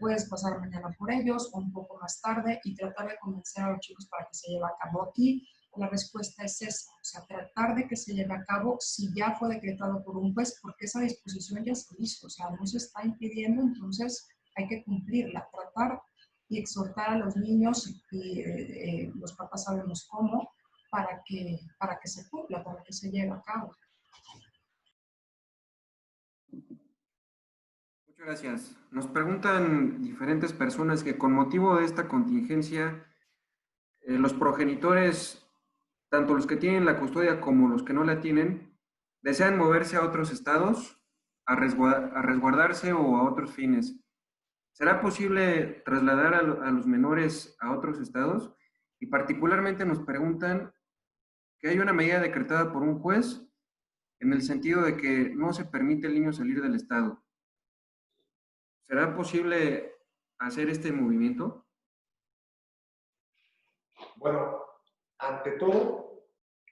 puedes pasar mañana por ellos o un poco más tarde y tratar de convencer a los chicos para que se lleve a cabo. Aquí la respuesta es esa, o sea, tratar de que se lleve a cabo si ya fue decretado por un juez, porque esa disposición ya se hizo, o sea, no se está impidiendo, entonces hay que cumplirla, tratar y exhortar a los niños y los papás sabemos cómo, para que se cumpla, para que se lleve a cabo. Muchas gracias. Nos preguntan diferentes personas que con motivo de esta contingencia, los progenitores, tanto los que tienen la custodia como los que no la tienen, desean moverse a otros estados, a resguardarse o a otros fines. ¿Será posible trasladar a los menores a otros estados? Y particularmente nos preguntan que hay una medida decretada por un juez en el sentido de que no se permite al niño salir del estado. ¿Será posible hacer este movimiento? Bueno, ante todo,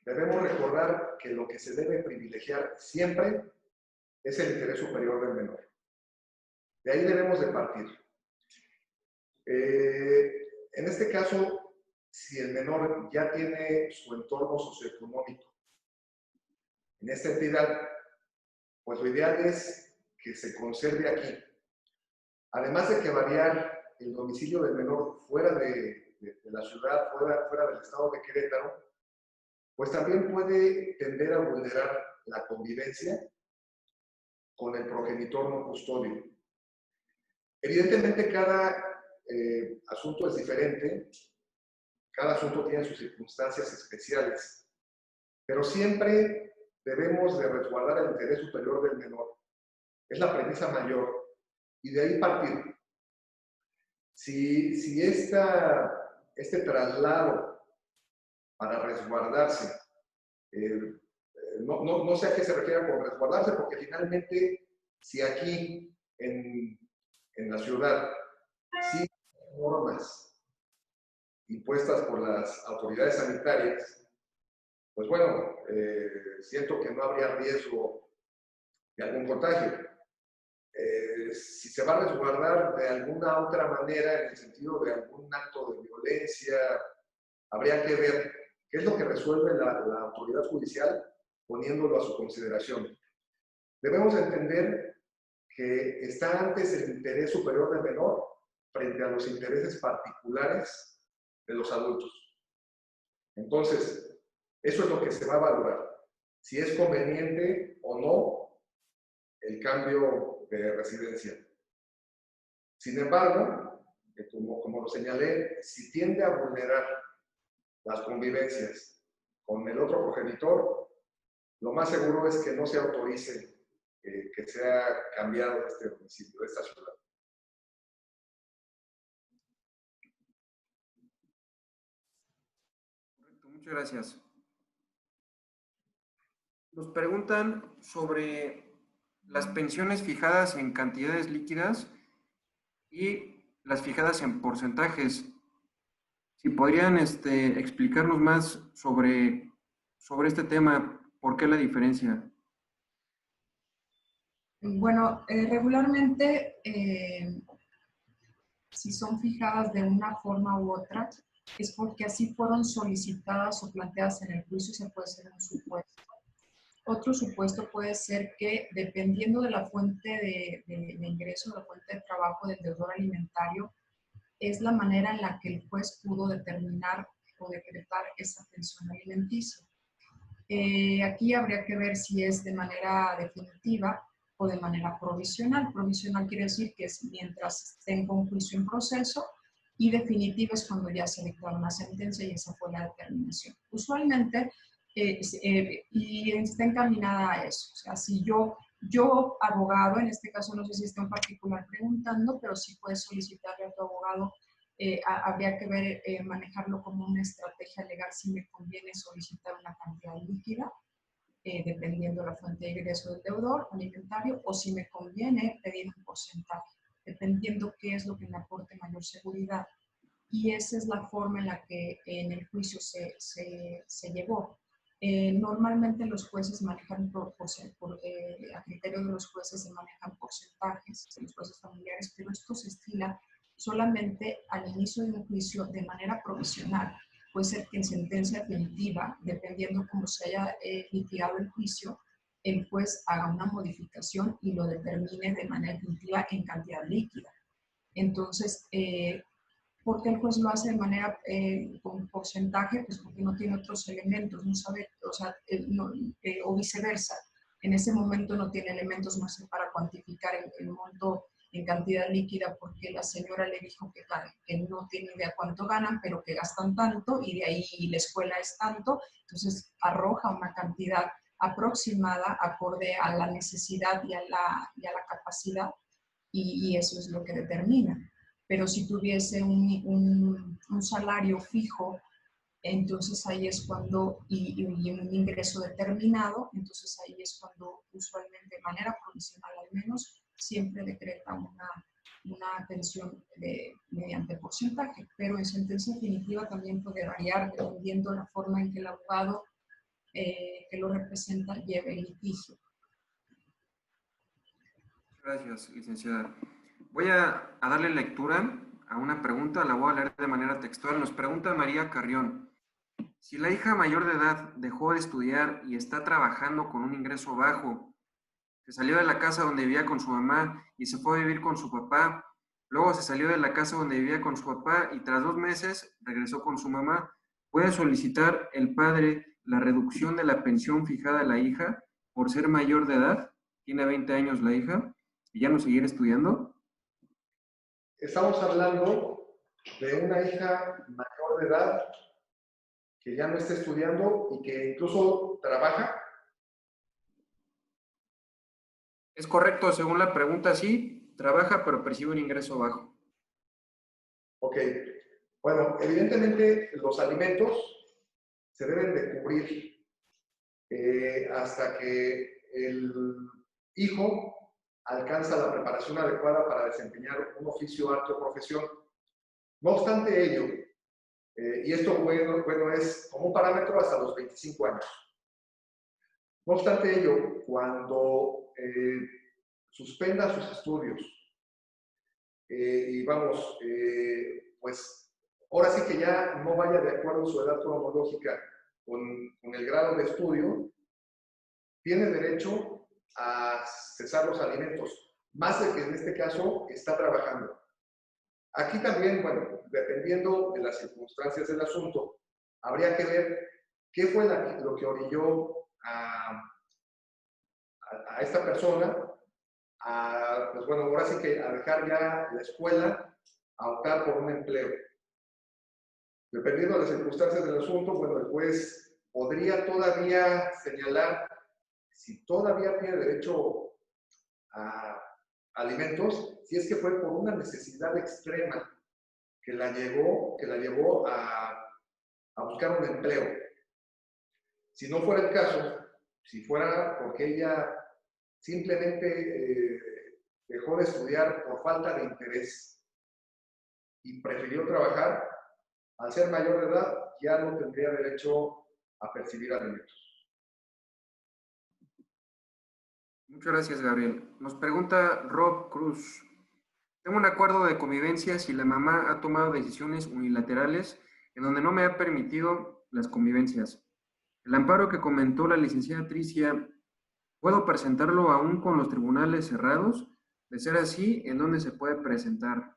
debemos recordar que lo que se debe privilegiar siempre es el interés superior del menor. De ahí debemos de partir. En este caso, si el menor ya tiene su entorno socioeconómico en esta entidad, pues lo ideal es que se conserve aquí. Además de que variar el domicilio del menor fuera de la ciudad, fuera del estado de Querétaro, pues también puede tender a vulnerar la convivencia con el progenitor no custodio. Evidentemente, cada asunto es diferente, cada asunto tiene sus circunstancias especiales, pero siempre debemos de resguardar el interés superior del menor. Es la premisa mayor, y de ahí partir. Si este traslado para resguardarse, no sé a qué se refiere con resguardarse, porque finalmente, si aquí en la ciudad sí hay normas impuestas por las autoridades sanitarias, pues bueno, siento que no habría riesgo de algún contagio. Si se va a resguardar de alguna otra manera, en el sentido de algún acto de violencia, habría que ver qué es lo que resuelve la autoridad judicial poniéndolo a su consideración. Debemos entender que está antes el interés superior del menor frente a los intereses particulares de los adultos. Entonces, eso es lo que se va a valorar. Si es conveniente o no el cambio de residencia. Sin embargo, como lo señalé, si tiende a vulnerar las convivencias con el otro progenitor, lo más seguro es que no se autorice que sea cambiado de este domicilio, de esta ciudad. Correcto, muchas gracias. Nos preguntan sobre las pensiones fijadas en cantidades líquidas y las fijadas en porcentajes. Si podrían explicarnos más sobre este tema, ¿por qué la diferencia? Bueno, regularmente, si son fijadas de una forma u otra, es porque así fueron solicitadas o planteadas en el juicio y se puede hacer un supuesto. Otro supuesto puede ser que, dependiendo de la fuente de ingreso, la fuente de trabajo del deudor alimentario, es la manera en la que el juez pudo determinar o decretar esa pensión alimenticia. Aquí habría que ver si es de manera definitiva o de manera provisional. Provisional quiere decir que es mientras tenga un juicio en proceso, y definitiva es cuando ya se dicta una sentencia y esa fue la determinación. Usualmente, y está encaminada a eso. O sea, si yo abogado, en este caso no sé si está en particular preguntando, pero sí puedes solicitarle a tu abogado, habría que ver, manejarlo como una estrategia legal, si me conviene solicitar una cantidad líquida, dependiendo de la fuente de ingreso del deudor alimentario, o si me conviene pedir un porcentaje, dependiendo qué es lo que me aporte mayor seguridad. Y esa es la forma en la que en el juicio se llevó. Normalmente los jueces manejan, a criterio de los jueces se manejan porcentajes, de los jueces familiares, pero esto se estila solamente al inicio de un juicio de manera provisional. Puede ser que en sentencia definitiva, dependiendo cómo se haya litigado el juicio, el juez haga una modificación y lo determine de manera definitiva en cantidad líquida. Entonces, ¿por qué el juez lo hace de manera con porcentaje? Pues porque no tiene otros elementos, no sabe, o sea, o viceversa. En ese momento no tiene elementos más para cuantificar el monto en cantidad líquida, porque la señora le dijo que no tiene idea cuánto ganan, pero que gastan tanto y de ahí la escuela es tanto. Entonces arroja una cantidad aproximada acorde a la necesidad y a la capacidad, y eso es lo que determina. Pero si tuviese un salario fijo, entonces ahí es cuando, y un ingreso determinado, entonces ahí es cuando usualmente de manera provisional al menos siempre decreta una pensión mediante porcentaje, pero en sentencia definitiva también puede variar dependiendo de la forma en que el abogado que lo representa lleve el litigio. Gracias, licenciada. Voy a darle lectura a una pregunta, la voy a leer de manera textual. Nos pregunta María Carrión: si la hija mayor de edad dejó de estudiar y está trabajando con un ingreso bajo, se salió de la casa donde vivía con su mamá y se fue a vivir con su papá, luego se salió de la casa donde vivía con su papá y tras 2 meses regresó con su mamá, ¿puede solicitar el padre la reducción de la pensión fijada a la hija por ser mayor de edad? Tiene 20 años la hija y ya no seguir estudiando. Estamos hablando de una hija mayor de edad que ya no está estudiando y que incluso trabaja. Es correcto, según la pregunta, sí, trabaja, pero percibe un ingreso bajo. Ok. Bueno, evidentemente los alimentos se deben de cubrir hasta que el hijo alcanza la preparación adecuada para desempeñar un oficio, arte o profesión. No obstante ello, y esto bueno, es como un parámetro hasta los 25 años. No obstante ello, cuando suspenda sus estudios y vamos, pues ahora sí que ya no vaya de acuerdo a su edad cronológica con el grado de estudio, tiene derecho a cesar los alimentos, más de que en este caso está trabajando. Aquí también, bueno, dependiendo de las circunstancias del asunto, habría que ver qué fue lo que orilló a esta persona pues bueno, ahora sí que a dejar ya la escuela, a optar por un empleo. Dependiendo de las circunstancias del asunto, bueno, el juez podría todavía señalar si todavía tiene derecho a alimentos, si es que fue por una necesidad extrema que la llevó a buscar un empleo. Si no fuera el caso, si fuera porque ella simplemente dejó de estudiar por falta de interés y prefirió trabajar, al ser mayor de edad ya no tendría derecho a percibir alimentos. Muchas gracias, Gabriel. Nos pregunta Rob Cruz: tengo un acuerdo de convivencia si la mamá ha tomado decisiones unilaterales en donde no me ha permitido las convivencias. El amparo que comentó la licenciada Tricia, ¿puedo presentarlo aún con los tribunales cerrados? De ser así, ¿en dónde se puede presentar?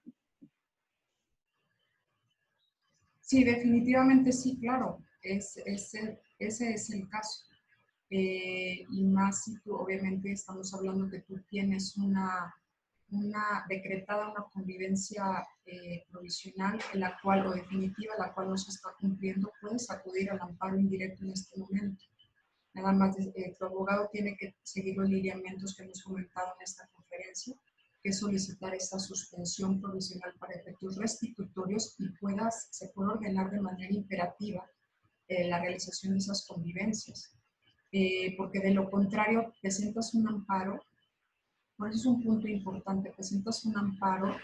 Sí, definitivamente sí, claro. Ese es el caso. y más si tú, obviamente, estamos hablando que tú tienes una decretada una convivencia provisional, en la cual, o definitiva, la cual no se está cumpliendo, puedes acudir al amparo indirecto en este momento. Nada más, tu abogado tiene que seguir los lineamientos que hemos comentado en esta conferencia, que es solicitar esta suspensión provisional para efectos restitutorios y se puede ordenar de manera imperativa la realización de esas convivencias. Porque de lo contrario, presentas un amparo. Por eso es un punto importante, presentas un amparo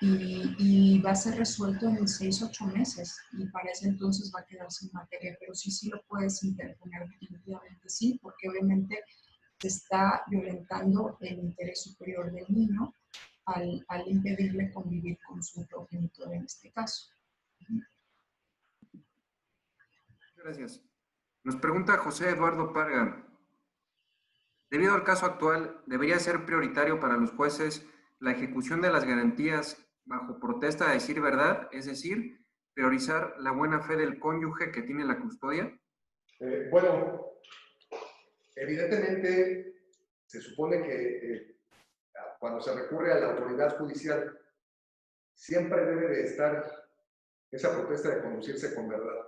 y va a ser resuelto en 6 a 8 meses y para ese entonces va a quedar sin materia, pero sí lo puedes interponer definitivamente, sí, porque obviamente se está violentando el interés superior del niño al impedirle convivir con su progenitor en este caso. Gracias. Nos pregunta José Eduardo Parga. Debido al caso actual, ¿debería ser prioritario para los jueces la ejecución de las garantías bajo protesta de decir verdad? Es decir, priorizar la buena fe del cónyuge que tiene la custodia. Bueno, evidentemente se supone que cuando se recurre a la autoridad judicial, siempre debe de estar esa protesta de conducirse con verdad.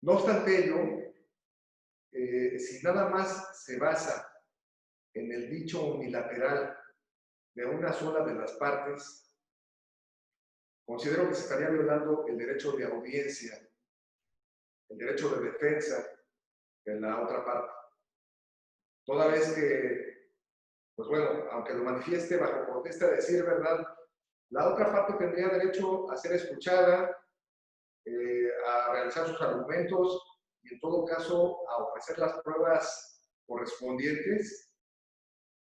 No obstante ello, si nada más se basa en el dicho unilateral de una sola de las partes, considero que se estaría violando el derecho de audiencia, el derecho de defensa de la otra parte. Toda vez que, pues bueno, aunque lo manifieste bajo protesta de decir verdad, la otra parte tendría derecho a ser escuchada, a realizar sus argumentos y en todo caso a ofrecer las pruebas correspondientes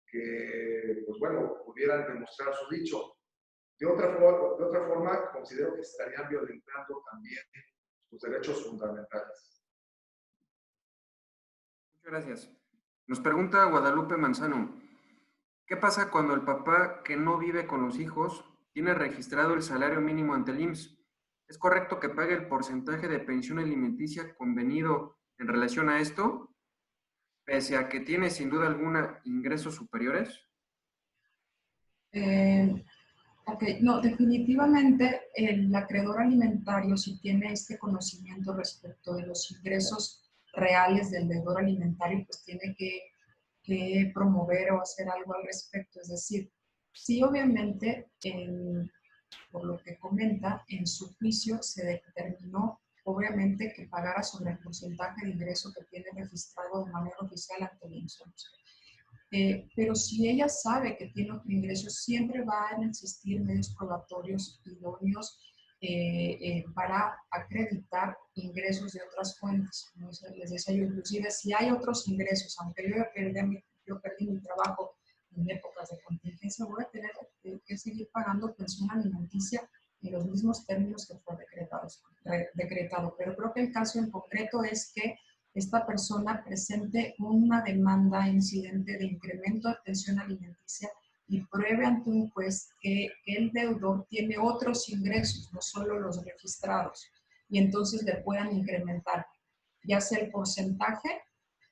que, pues bueno, pudieran demostrar su dicho. De otra forma, considero que estarían violentando también sus derechos fundamentales. Muchas gracias. Nos pregunta Guadalupe Manzano, ¿qué pasa cuando el papá que no vive con los hijos tiene registrado el salario mínimo ante el IMSS? ¿Es correcto que pague el porcentaje de pensión alimenticia convenido en relación a esto, pese a que tiene sin duda alguna ingresos superiores? Ok, no, definitivamente el acreedor alimentario, si tiene este conocimiento respecto de los ingresos reales del deudor alimentario, pues tiene que promover o hacer algo al respecto. Es decir, sí, obviamente, por lo que comenta, en su juicio se determinó, obviamente, que pagara sobre el porcentaje de ingreso que tiene registrado de manera oficial ante el IMSS. Pero si ella sabe que tiene otro ingreso, siempre van a existir medios probatorios idóneos para acreditar ingresos de otras fuentes. Como les decía yo, inclusive si hay otros ingresos, aunque yo perdí mi trabajo en épocas de contingencia, voy a tener que seguir pagando pensión alimenticia en los mismos términos que fue decretado. Pero creo que el caso en concreto es que esta persona presente una demanda incidente de incremento de pensión alimenticia y pruebe ante un juez que el deudor tiene otros ingresos, no solo los registrados, y entonces le puedan incrementar ya sea el porcentaje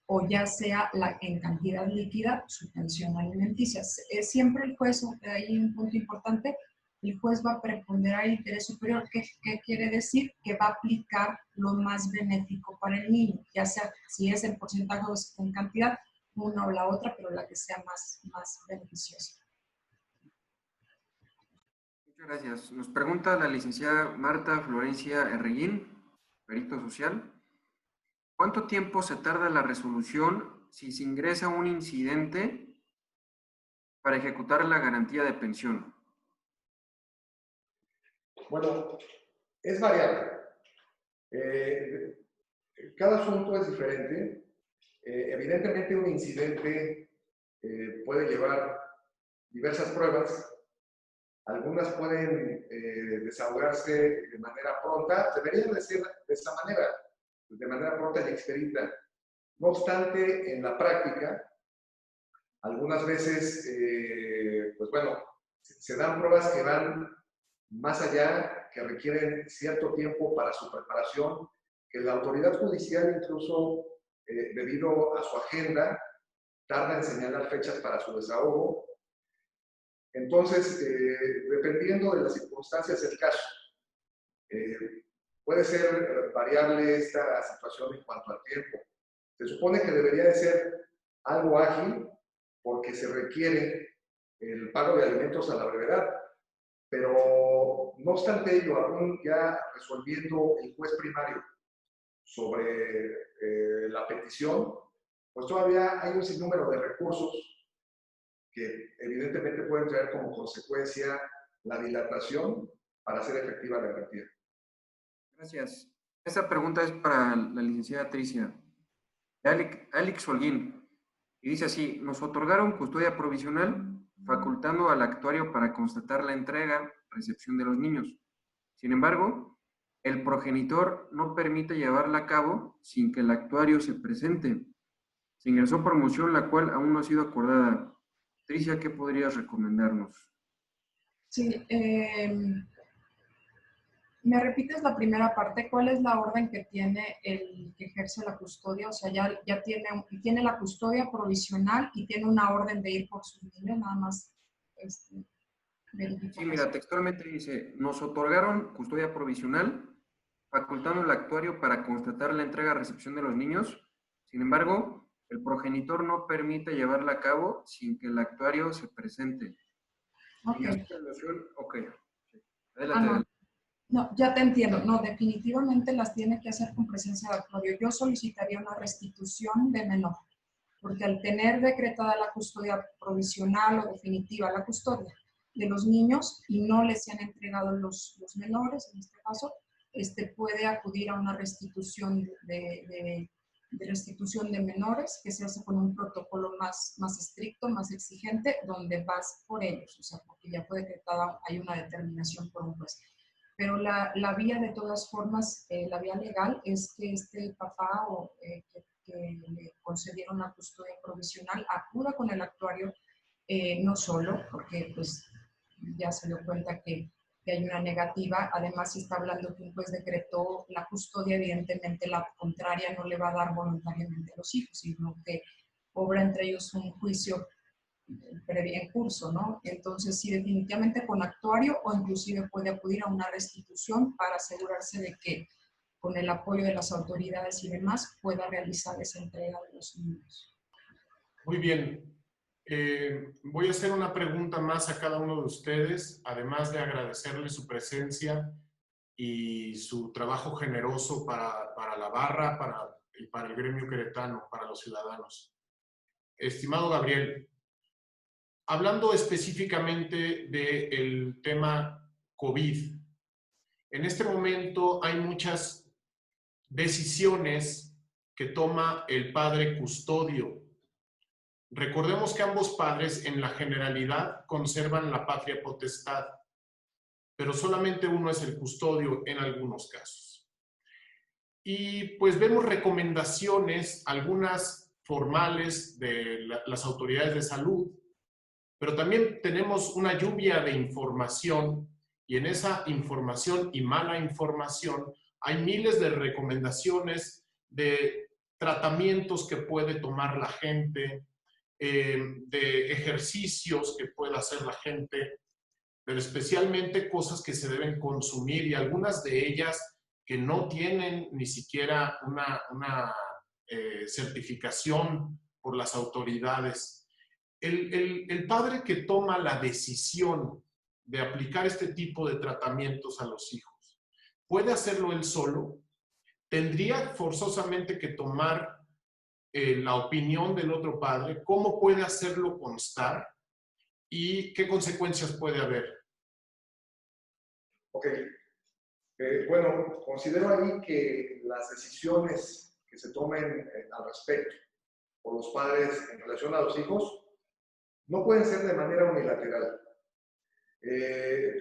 o ya sea en cantidad líquida su pensión alimenticia. Siempre el juez, hay un punto importante, el juez va a preponderar el interés superior. ¿Qué quiere decir? Que va a aplicar lo más benéfico para el niño, ya sea si es el porcentaje o en cantidad, una o la otra, pero la que sea más beneficiosa. Muchas gracias. Nos pregunta la licenciada Marta Florencia Herreguín, perito social. ¿Cuánto tiempo se tarda la resolución si se ingresa un incidente para ejecutar la garantía de pensión? Bueno, es variable. Cada asunto es diferente. Evidentemente un incidente puede llevar diversas pruebas. Algunas pueden desahogarse de manera pronta. Deberían de ser de esa manera, de manera pronta y expedita. No obstante, en la práctica, algunas veces, pues bueno, se dan pruebas que van más allá, que requieren cierto tiempo para su preparación, que la autoridad judicial incluso, debido a su agenda, tarda en señalar fechas para su desahogo. Entonces, dependiendo de las circunstancias del caso, puede ser variable esta situación en cuanto al tiempo. Se supone que debería de ser algo ágil porque se requiere el pago de alimentos a la brevedad, pero no obstante ello, aún ya resolviendo el juez primario sobre la petición, pues todavía hay un sinnúmero de recursos que evidentemente pueden traer como consecuencia la dilatación para hacer efectiva la garantía. Gracias. Esta pregunta es para la licenciada Tricia. Alex Holguín. Y dice así: nos otorgaron custodia provisional facultando al actuario para constatar la entrega, recepción de los niños. Sin embargo, el progenitor no permite llevarla a cabo sin que el actuario se presente. Se ingresó por moción, la cual aún no ha sido acordada. Tricia, ¿qué podrías recomendarnos? Sí, ¿me repites la primera parte? ¿Cuál es la orden que tiene el que ejerce la custodia? O sea, ya tiene la custodia provisional y tiene una orden de ir por sus niños, nada más verifico. Sí, mira, textualmente dice: nos otorgaron custodia provisional, facultando al actuario para constatar la entrega-recepción de los niños. Sin embargo, el progenitor no permite llevarla a cabo sin que el actuario se presente. Ok. Ok. Adelante. No. No, ya te entiendo. No, definitivamente las tiene que hacer con presencia de actuario. Yo solicitaría una restitución de menor, porque al tener decretada la custodia provisional o definitiva, la custodia de los niños y no les han entregado los menores, en este caso, puede acudir a una restitución de restitución de menores, que se hace con un protocolo más estricto, más exigente, donde vas por ellos, o sea, porque ya fue decretada, hay una determinación por un juez. Pero la vía, de todas formas, la vía legal es que este papá o que le concedieron la custodia provisional acuda con el actuario, no solo, porque pues ya se dio cuenta que hay una negativa. Además, si está hablando que un juez decretó la custodia, evidentemente la contraria no le va a dar voluntariamente a los hijos, sino que obra entre ellos un juicio previo en curso, ¿no? Entonces, sí, definitivamente con actuario, o inclusive puede acudir a una restitución para asegurarse de que con el apoyo de las autoridades y demás pueda realizar esa entrega de los niños. Muy bien. Voy a hacer una pregunta más a cada uno de ustedes, además de agradecerle su presencia y su trabajo generoso para la barra y para el gremio queretano, para los ciudadanos. Estimado Gabriel, hablando específicamente del tema COVID, en este momento hay muchas decisiones que toma el padre custodio. Recordemos que ambos padres en la generalidad conservan la patria potestad, pero solamente uno es el custodio en algunos casos. Y pues vemos recomendaciones, algunas formales de las autoridades de salud, pero también tenemos una lluvia de información, y en esa información y mala información hay miles de recomendaciones de tratamientos que puede tomar la gente, de ejercicios que pueda hacer la gente, pero especialmente cosas que se deben consumir, y algunas de ellas que no tienen ni siquiera una certificación por las autoridades. El padre que toma la decisión de aplicar este tipo de tratamientos a los hijos, ¿puede hacerlo él solo? ¿Tendría forzosamente que tomar la opinión del otro padre? ¿Cómo puede hacerlo constar? ¿Y qué consecuencias puede haber? Ok. Bueno, considero ahí que las decisiones que se tomen al respecto por los padres en relación a los hijos no pueden ser de manera unilateral.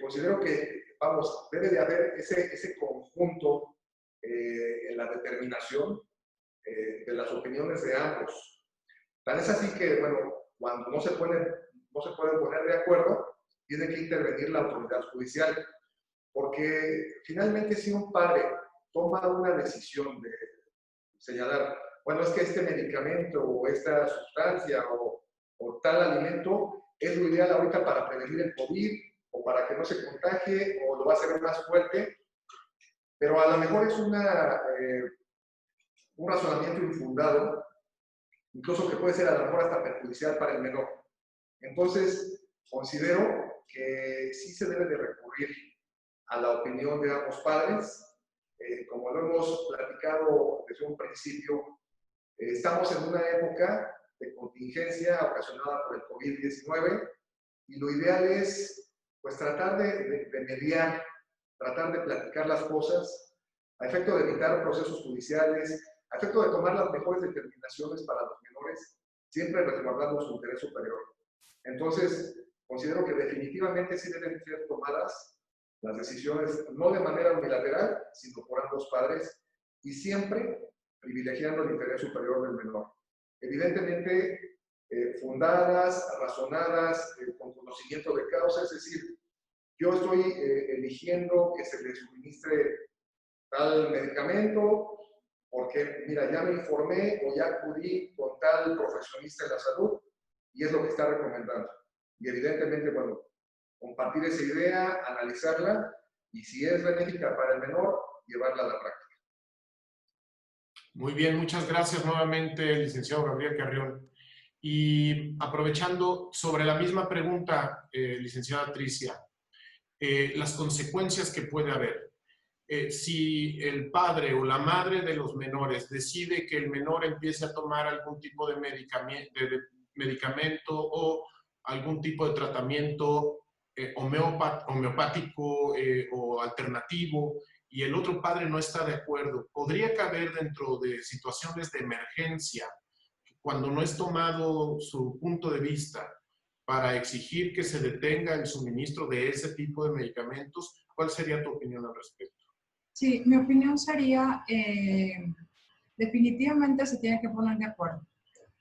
Considero que, vamos, debe de haber ese conjunto en la determinación de las opiniones de ambos. Tan es así que, bueno, cuando no se pueden poner de acuerdo, tiene que intervenir la autoridad judicial. Porque finalmente, si un padre toma una decisión de señalar, bueno, es que este medicamento o esta sustancia o tal alimento es lo ideal ahorita para prevenir el COVID o para que no se contagie o lo va a hacer más fuerte, pero a lo mejor es un razonamiento infundado, incluso que puede ser a lo mejor hasta perjudicial para el menor. Entonces, considero que sí se debe de recurrir a la opinión de ambos padres. Como lo hemos platicado desde un principio, estamos en una época de contingencia ocasionada por el COVID-19 y lo ideal es pues tratar de mediar, tratar de platicar las cosas a efecto de evitar procesos judiciales, a efecto de tomar las mejores determinaciones para los menores, siempre resguardando su interés superior. Entonces, considero que definitivamente sí deben ser tomadas las decisiones, no de manera unilateral, sino por ambos padres, y siempre privilegiando el interés superior del menor. Evidentemente, fundadas, razonadas, con conocimiento de causa, es decir, yo estoy eligiendo que se le suministre tal medicamento, porque, mira, ya me informé o ya acudí con tal profesionista en la salud y es lo que está recomendando. Y evidentemente, bueno, compartir esa idea, analizarla y si es benéfica para el menor, llevarla a la práctica. Muy bien, muchas gracias nuevamente, licenciado Gabriel Carrión. Y aprovechando sobre la misma pregunta, licenciada Tricia, las consecuencias que puede haber. Si el padre o la madre de los menores decide que el menor empiece a tomar algún tipo de medicamento o algún tipo de tratamiento homeopático o alternativo, y el otro padre no está de acuerdo, ¿podría caber dentro de situaciones de emergencia, cuando no es tomado su punto de vista, para exigir que se detenga el suministro de ese tipo de medicamentos? ¿Cuál sería tu opinión al respecto? Sí, mi opinión sería, definitivamente se tiene que poner de acuerdo,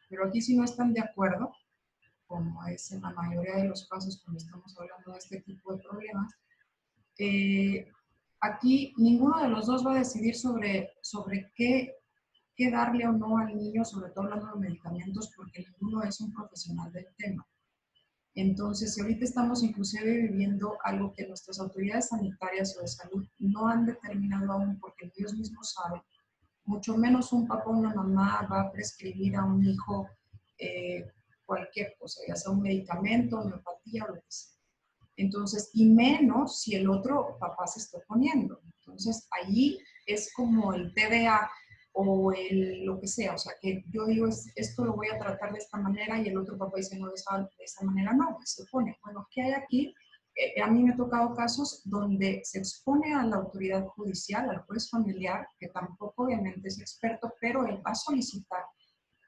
pero aquí si no están de acuerdo, como es en la mayoría de los casos cuando estamos hablando de este tipo de problemas, aquí ninguno de los dos va a decidir sobre qué darle o no al niño, sobre todo hablando de medicamentos, porque ninguno es un profesional del tema. Entonces, si ahorita estamos inclusive viviendo algo que nuestras autoridades sanitarias o de salud no han determinado aún, porque ellos mismos saben, mucho menos un papá o una mamá va a prescribir a un hijo cualquier cosa, ya sea un medicamento, homeopatía o lo que sea. Entonces, y menos si el otro papá se está oponiendo. Entonces, allí es como el TDA o lo que sea, o sea, que yo digo, esto lo voy a tratar de esta manera y el otro papá dice, no, de esa manera no, se opone. Bueno, ¿qué hay aquí? A mí me ha tocado casos donde se expone a la autoridad judicial, al juez familiar, que tampoco obviamente es experto, pero él va a solicitar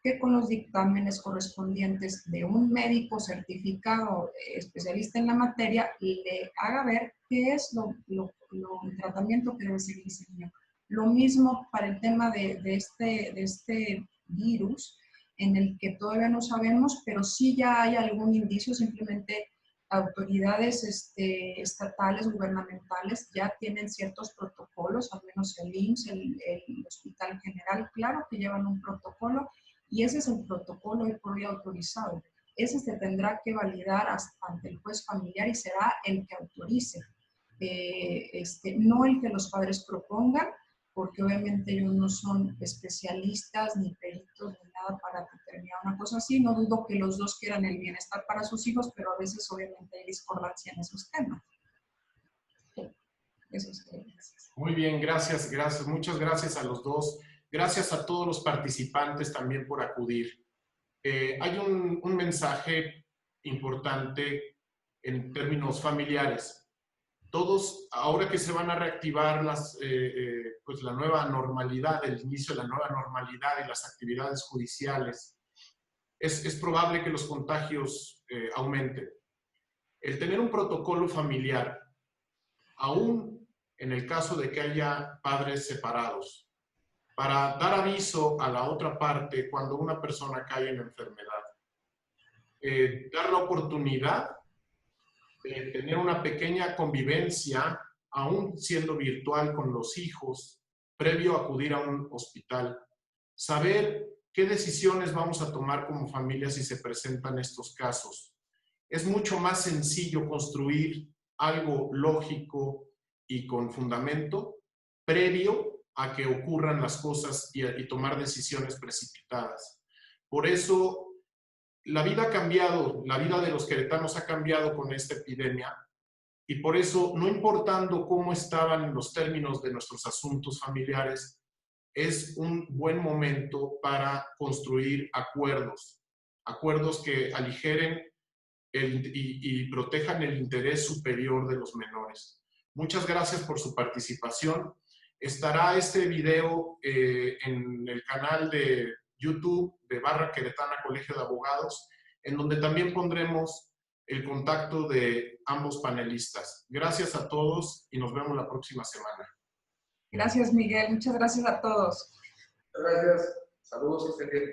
que con los dictámenes correspondientes de un médico certificado especialista en la materia le haga ver qué es el tratamiento que debe seguir ese niño. Lo mismo para el tema de este virus, en el que todavía no sabemos, pero sí ya hay algún indicio, simplemente autoridades estatales, gubernamentales, ya tienen ciertos protocolos, al menos el IMSS, el Hospital General, claro que llevan un protocolo, y ese es el protocolo hoy por hoy autorizado. Ese se tendrá que validar ante el juez familiar y será el que autorice, no el que los padres propongan, porque obviamente ellos no son especialistas ni peritos ni nada para determinar una cosa así. No dudo que los dos quieran el bienestar para sus hijos, pero a veces obviamente hay discordancia en esos temas. Eso es todo. Muy bien, gracias. Muchas gracias a los dos. Gracias a todos los participantes también por acudir. Hay un mensaje importante en términos familiares. Todos, ahora que se van a reactivar pues la nueva normalidad, el inicio de la nueva normalidad y las actividades judiciales, es probable que los contagios aumenten. El tener un protocolo familiar, aún en el caso de que haya padres separados, para dar aviso a la otra parte cuando una persona cae en enfermedad. Dar la oportunidad de tener una pequeña convivencia, aún siendo virtual con los hijos, previo a acudir a un hospital. Saber qué decisiones vamos a tomar como familia si se presentan estos casos. Es mucho más sencillo construir algo lógico y con fundamento previo a que ocurran las cosas y tomar decisiones precipitadas. Por eso, la vida ha cambiado, la vida de los queretanos ha cambiado con esta epidemia y por eso, no importando cómo estaban los términos de nuestros asuntos familiares, es un buen momento para construir acuerdos, acuerdos que aligeren y protejan el interés superior de los menores. Muchas gracias por su participación. Estará este video en el canal de YouTube de Barra Queretana Colegio de Abogados, en donde también pondremos el contacto de ambos panelistas. Gracias a todos y nos vemos la próxima semana. Gracias, Miguel. Muchas gracias a todos. Gracias. Saludos, que estén bien.